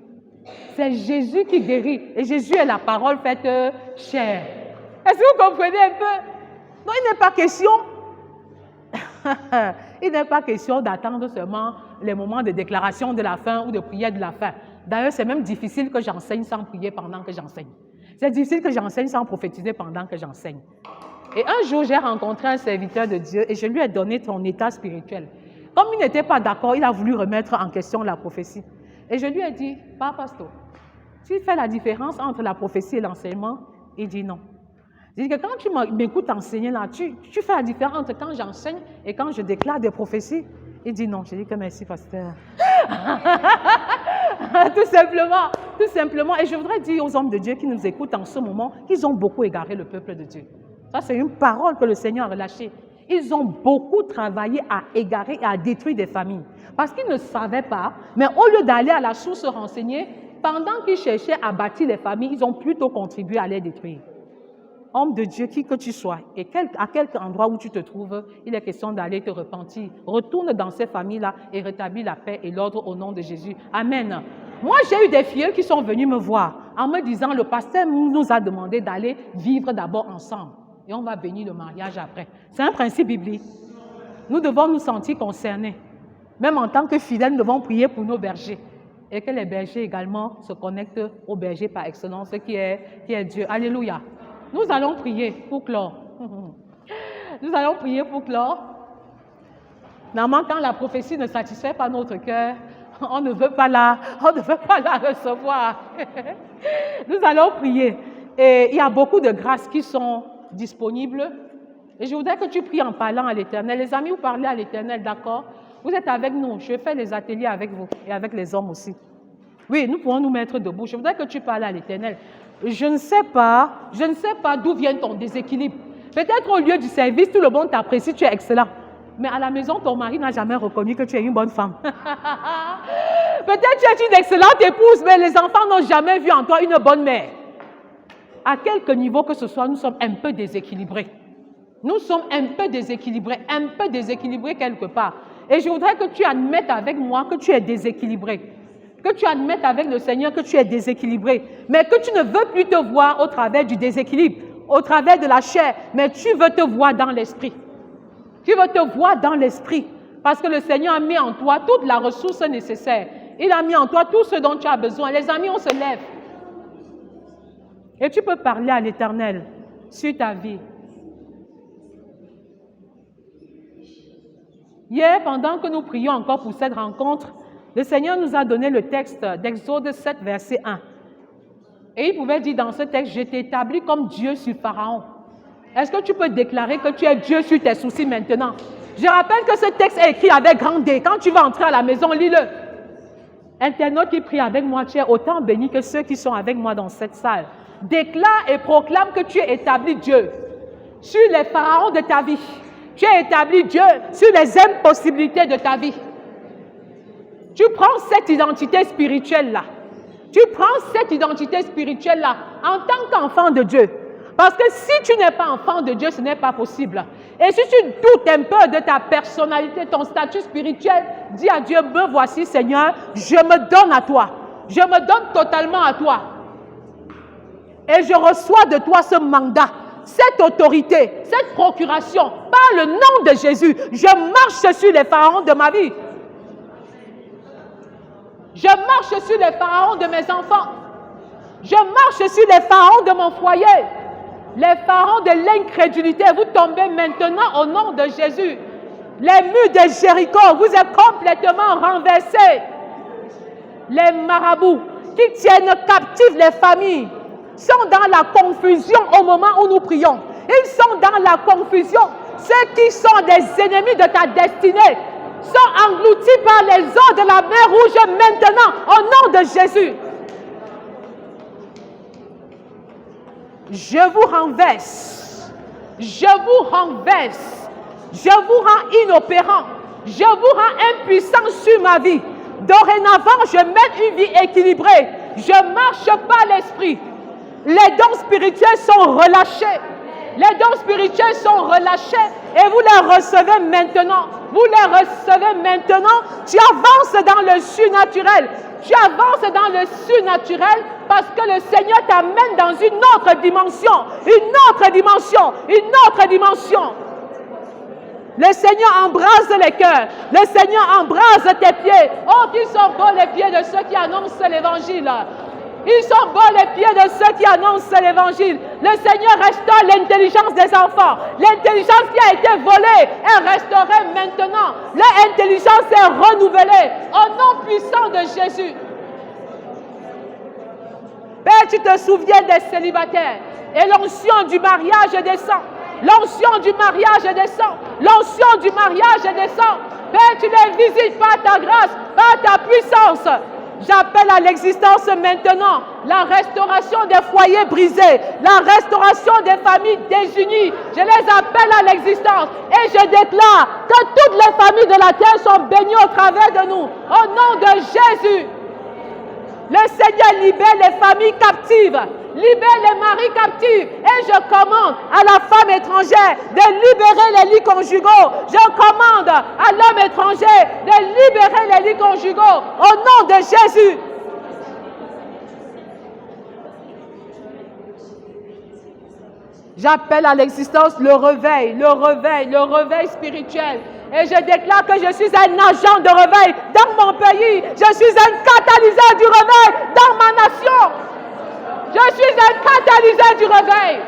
C'est Jésus qui guérit. Et Jésus est la parole faite chair. Est-ce que vous comprenez un peu? Non, il n'est pas question... Il n'est pas question d'attendre seulement les moments de déclaration de la fin ou de prière de la fin. D'ailleurs, c'est même difficile que j'enseigne sans prier pendant que j'enseigne. C'est difficile que j'enseigne sans prophétiser pendant que j'enseigne. Et un jour, j'ai rencontré un serviteur de Dieu et je lui ai donné son état spirituel. Comme il n'était pas d'accord, il a voulu remettre en question la prophétie. Et je lui ai dit, Papa Pasteur, tu fais la différence entre la prophétie et l'enseignement? Il dit non. Je dis que quand tu m'écoutes enseigner là, tu fais la différence entre quand j'enseigne et quand je déclare des prophéties? Il dit non. Je dis que merci, pasteur. Tout simplement. Et je voudrais dire aux hommes de Dieu qui nous écoutent en ce moment qu'ils ont beaucoup égaré le peuple de Dieu. Ça, c'est une parole que le Seigneur a relâchée. Ils ont beaucoup travaillé à égarer et à détruire des familles. Parce qu'ils ne savaient pas, mais au lieu d'aller à la source se renseigner, pendant qu'ils cherchaient à bâtir les familles, ils ont plutôt contribué à les détruire. Homme de Dieu, qui que tu sois, et à quelque endroit où tu te trouves, il est question d'aller te repentir. Retourne dans ces familles-là et rétablis la paix et l'ordre au nom de Jésus. Amen. Moi, j'ai eu des filles qui sont venues me voir en me disant, le pasteur nous a demandé d'aller vivre d'abord ensemble. Et on va bénir le mariage après. C'est un principe biblique. Nous devons nous sentir concernés. Même en tant que fidèles, nous devons prier pour nos bergers. Et que les bergers également se connectent au berger par excellence, qui est Dieu. Alléluia. Nous allons prier pour clore. Nous allons prier pour clore. Normalement, quand la prophétie ne satisfait pas notre cœur, on ne veut pas la recevoir. Nous allons prier. Et il y a beaucoup de grâces qui sont disponibles. Et je voudrais que tu pries en parlant à l'Éternel. Les amis, vous parlez à l'Éternel, d'accord? Vous êtes avec nous. Je fais les ateliers avec vous et avec les hommes aussi. Oui, nous pouvons nous mettre debout. Je voudrais que tu parles à l'Éternel. Je ne sais pas d'où vient ton déséquilibre. Peut-être au lieu du service, tout le monde t'apprécie, tu es excellent. Mais à la maison, ton mari n'a jamais reconnu que tu es une bonne femme. Peut-être tu es une excellente épouse, mais les enfants n'ont jamais vu en toi une bonne mère. À quelque niveau que ce soit, nous sommes un peu déséquilibrés. Nous sommes un peu déséquilibrés quelque part. Et je voudrais que tu admettes avec moi que tu es déséquilibré. Que tu admettes avec le Seigneur que tu es déséquilibré, mais que tu ne veux plus te voir au travers du déséquilibre, au travers de la chair, mais tu veux te voir dans l'esprit. Tu veux te voir dans l'esprit, parce que le Seigneur a mis en toi toute la ressource nécessaire. Il a mis en toi tout ce dont tu as besoin. Les amis, on se lève. Et tu peux parler à l'Éternel sur ta vie. Hier, pendant que nous prions encore pour cette rencontre, le Seigneur nous a donné le texte d'Exode 7, verset 1. Et il pouvait dire dans ce texte, je t'ai établi comme Dieu sur Pharaon. Est-ce que tu peux déclarer que tu es Dieu sur tes soucis maintenant? Je rappelle que ce texte est écrit avec grand D. Quand tu vas entrer à la maison, lis-le. Internaute qui prie avec moi, tu es autant béni que ceux qui sont avec moi dans cette salle. déclare et proclame que tu es établi Dieu sur les pharaons de ta vie. Tu es établi Dieu sur les impossibilités de ta vie. Tu prends cette identité spirituelle-là. Tu prends cette identité spirituelle-là en tant qu'enfant de Dieu. Parce que si tu n'es pas enfant de Dieu, ce n'est pas possible. Et si tu doutes un peu de ta personnalité, ton statut spirituel, dis à Dieu, me voici Seigneur, je me donne à toi. Je me donne totalement à toi. Et je reçois de toi ce mandat, cette autorité, cette procuration, par le nom de Jésus. Je marche sur les pharaons de ma vie. Je marche sur les pharaons de mes enfants. Je marche sur les pharaons de mon foyer. Les pharaons de l'incrédulité, vous tombez maintenant au nom de Jésus. Les murs de Jéricho, vous êtes complètement renversés. Les marabouts qui tiennent captifs les familles sont dans la confusion au moment où nous prions. Ils sont dans la confusion. Ceux qui sont des ennemis de ta destinée sont engloutis par les eaux de la mer Rouge maintenant au nom de Jésus. Je vous renverse. Je vous renverse. Je vous rends inopérant. Je vous rends impuissant sur ma vie. Dorénavant, je mène une vie équilibrée. Je marche par l'esprit. Les dons spirituels sont relâchés. Les dons spirituels sont relâchés et vous les recevez maintenant. Vous les recevez maintenant. Tu avances dans le surnaturel. Tu avances dans le surnaturel parce que le Seigneur t'amène dans une autre dimension. Une autre dimension. Une autre dimension. Le Seigneur embrase les cœurs. Le Seigneur embrase tes pieds. Oh, qu'ils sont beaux les pieds de ceux qui annoncent l'évangile. Ils sont beaux les pieds de ceux qui annoncent l'évangile. Le Seigneur restaure l'intelligence des enfants. L'intelligence qui a été volée est restaurée maintenant. L'intelligence est renouvelée au nom puissant de Jésus. Père, tu te souviens des célibataires et l'onction du mariage descend. L'onction du mariage descend. L'onction du mariage descend. Père, tu les visites par ta grâce, par ta puissance. J'appelle à l'existence maintenant la restauration des foyers brisés, la restauration des familles désunies. Je les appelle à l'existence et je déclare que toutes les familles de la terre sont bénies au travers de nous. Au nom de Jésus, le Seigneur libère les familles captives, libère les maris captifs et je commande à la femme étrangère de libérer les lits conjugaux. Je commande à l'homme étranger de libérer les lits conjugaux au nom de Jésus. J'appelle à l'existence le réveil spirituel. Et je déclare que je suis un agent de réveil dans mon pays. Je suis un catalyseur du réveil dans ma nation. Je suis un catalyseur du réveil.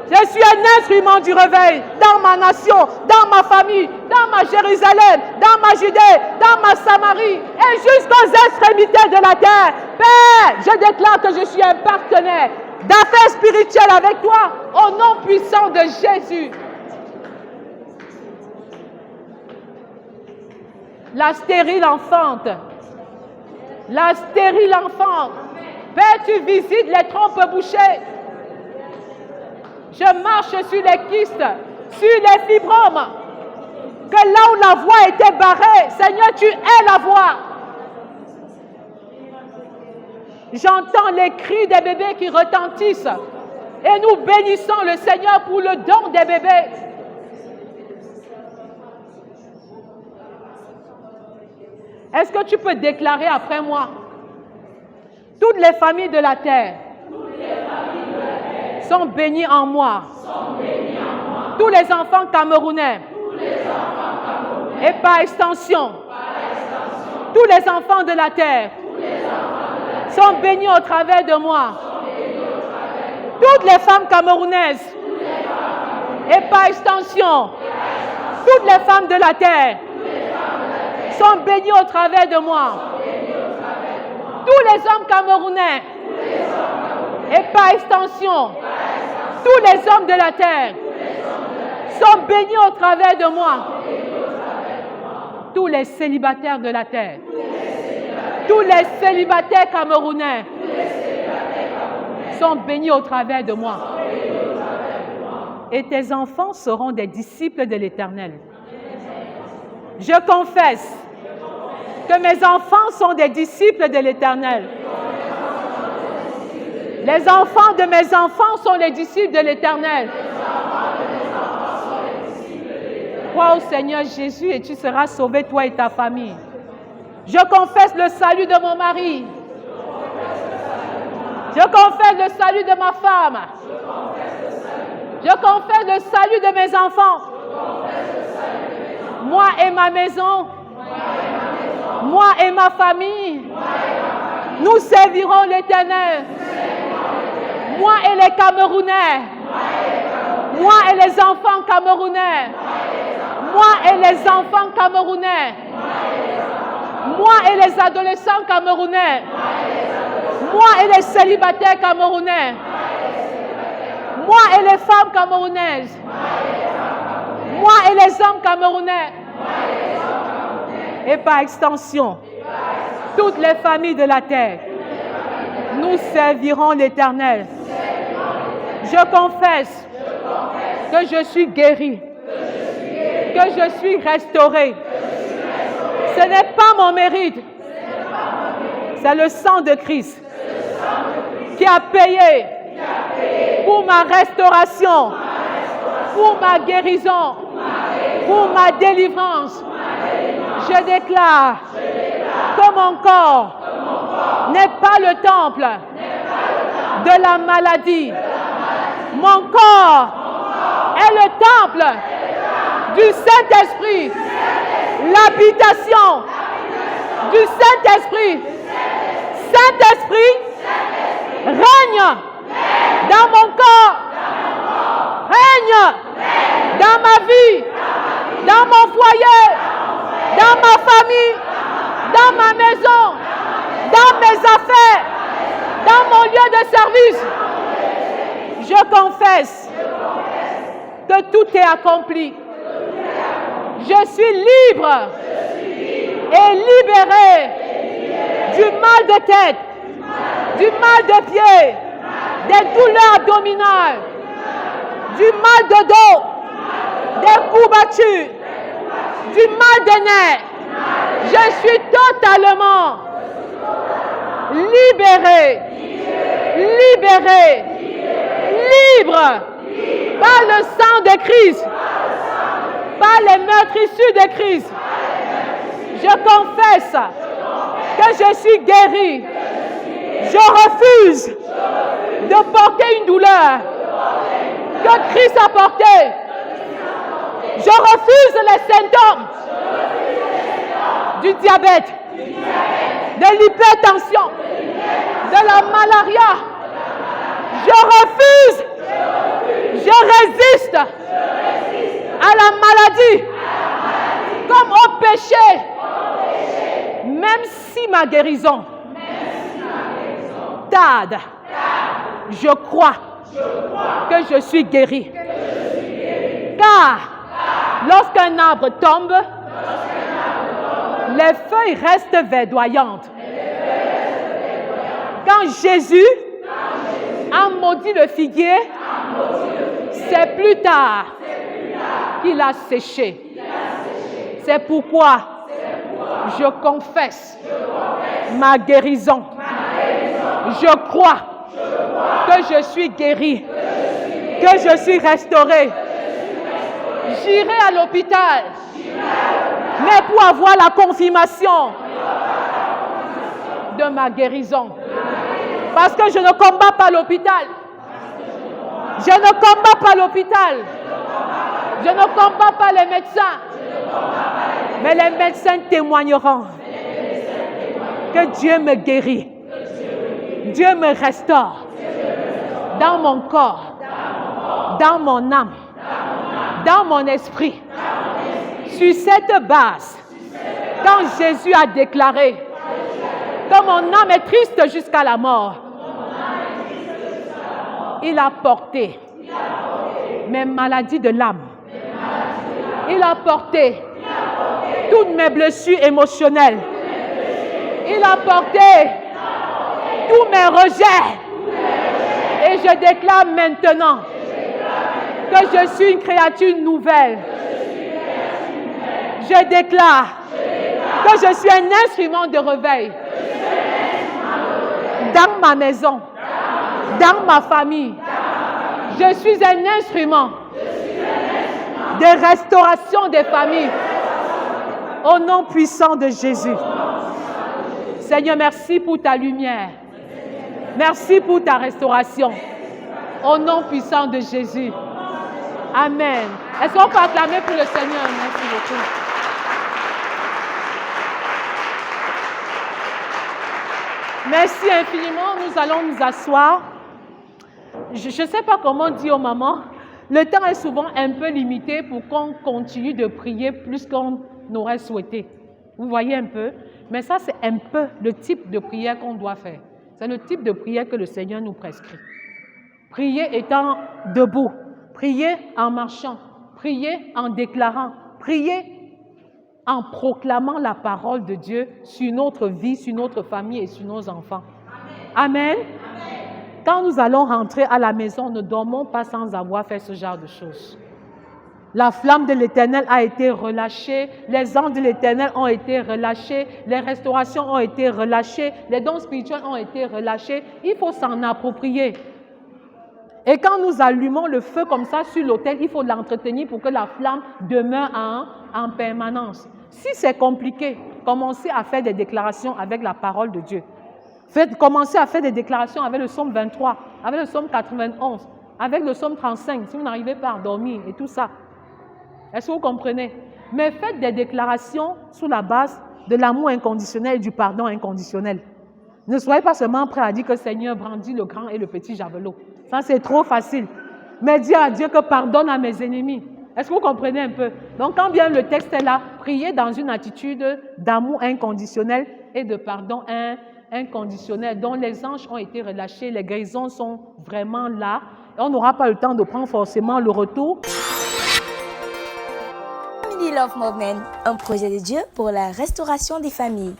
Je suis un instrument du réveil dans ma nation, dans ma famille, dans ma Jérusalem, dans ma Judée, dans ma Samarie et jusqu'aux extrémités de la terre. Père, je déclare que je suis un partenaire d'affaires spirituelles avec toi au nom puissant de Jésus. La stérile enfante. La stérile enfante. Père, tu visites les trompes bouchées. Je marche sur les kystes, sur les fibromes. Que là où la voie était barrée, Seigneur, tu es la voie. J'entends les cris des bébés qui retentissent. Et nous bénissons le Seigneur pour le don des bébés. Est-ce que tu peux déclarer après moi? Toutes les familles de la terre sont bénies en moi. Tous les enfants camerounais. Et par extension, tous les enfants de la terre sont bénis au travers de moi. Toutes les femmes camerounaises et par extension, toutes les femmes de la terre sont bénis au travers de moi. Tous les hommes camerounais et par extension, tous les hommes de la terre sont bénis au travers de moi. Tous les célibataires de la terre, tous les célibataires camerounais sont bénis au travers de moi. Et tes enfants seront des disciples de l'Éternel. Je confesse que mes enfants sont des disciples de l'Éternel. Les enfants de mes enfants sont les disciples de l'Éternel. Crois au Seigneur Jésus et tu seras sauvé, toi et ta famille. Je confesse le salut de mon mari. Je confesse le salut de ma femme. Je confesse le salut de mes enfants. Moi et ma maison. Moi et ma famille. Nous servirons l'Éternel. Moi et les Camerounais. Moi et les enfants camerounais. Moi et les enfants camerounais. Moi et les adolescents camerounais. Moi et les célibataires camerounais. Moi et les femmes camerounaises. Moi et les hommes camerounais. Et par extension, toutes les familles de la terre. Nous servirons l'Éternel. Je confesse que je suis guéri. Que je suis restauré. Ce n'est pas mon mérite. C'est le sang de Christ qui a payé pour ma restauration, pour ma guérison, pour ma délivrance. Je déclare que mon corps n'est pas le temple de la maladie. Mon corps est le temple du Saint-Esprit, l'habitation du Saint-Esprit. Saint-Esprit, règne dans mon corps, règne dans ma vie, dans mon foyer, dans ma famille, dans ma maison, dans mes affaires, dans mon lieu de service. Je confesse que tout est accompli. Je suis libre et libéré du mal de tête, du mal de pied, des douleurs abdominales, du mal de dos, des courbatures, du mal de nerfs. Je suis totalement libéré, libre par le sang de Christ, par les meurtres issus de Christ. Je confesse que je suis guéri. Je refuse de porter une douleur que Christ a portée. Je refuse les symptômes du diabète, de l'hypertension, de la malaria. Je refuse, je résiste à la maladie comme au péché. Même si ma guérison tarde, je crois que je suis guéri. Car lorsqu'un arbre tombe, les feuilles restent verdoyantes. Quand Jésus a maudit le figuier, c'est plus tard qu'il a séché. C'est pourquoi je confesse ma guérison. Je crois que je suis guéri, que je suis restauré. J'irai à l'hôpital, mais pour avoir la confirmation de ma guérison. Parce que je ne combats pas l'hôpital. Je ne combats pas l'hôpital. Je ne combats pas les médecins. Mais les médecins témoigneront que Dieu me guérit. Dieu me restaure dans mon corps, dans mon âme, dans mon esprit. Sur cette base, quand Jésus a déclaré que mon âme est triste jusqu'à la mort, il a porté mes maladies de l'âme. Il a porté toutes mes blessures émotionnelles. Il a porté tous mes rejets. Et je déclare maintenant que je suis une créature nouvelle. Je déclare que je suis un instrument de réveil dans ma maison, dans ma famille. Je suis un instrument de restauration des familles. Au nom puissant de Jésus. Seigneur, merci pour ta lumière. Merci pour ta restauration. Au nom puissant de Jésus. Amen. Est-ce qu'on peut acclamer pour le Seigneur? Merci beaucoup. Merci infiniment. Nous allons nous asseoir. Je ne sais pas comment dire aux mamans. Le temps est souvent un peu limité pour qu'on continue de prier plus qu'on aurait souhaité. Vous voyez un peu? Mais ça, c'est un peu le type de prière qu'on doit faire. C'est le type de prière que le Seigneur nous prescrit. Prier étant debout, prier en marchant, prier en déclarant, prier en proclamant la parole de Dieu sur notre vie, sur notre famille et sur nos enfants. Amen. Amen. Quand nous allons rentrer à la maison, ne dormons pas sans avoir fait ce genre de choses. La flamme de l'Éternel a été relâchée, les anges de l'Éternel ont été relâchés, les restaurations ont été relâchées, les dons spirituels ont été relâchés. Il faut s'en approprier. Et quand nous allumons le feu comme ça sur l'autel, il faut l'entretenir pour que la flamme demeure en permanence. Si c'est compliqué, commencez à faire des déclarations avec la parole de Dieu. Commencez à faire des déclarations avec le psaume 23, avec le psaume 91, avec le psaume 35, si vous n'arrivez pas à dormir et tout ça. Est-ce que vous comprenez? Mais faites des déclarations sous la base de l'amour inconditionnel et du pardon inconditionnel. Ne soyez pas seulement prêts à dire que Seigneur brandit le grand et le petit javelot. Ça, c'est trop facile. Mais dire à Dieu que pardonne à mes ennemis. Est-ce que vous comprenez un peu? Donc, quand bien le texte est là, priez dans une attitude d'amour inconditionnel et de pardon inconditionnel, dont les anges ont été relâchés, les guérisons sont vraiment là. Et on n'aura pas le temps de prendre forcément le retour. Family Love Movement, un projet de Dieu pour la restauration des familles.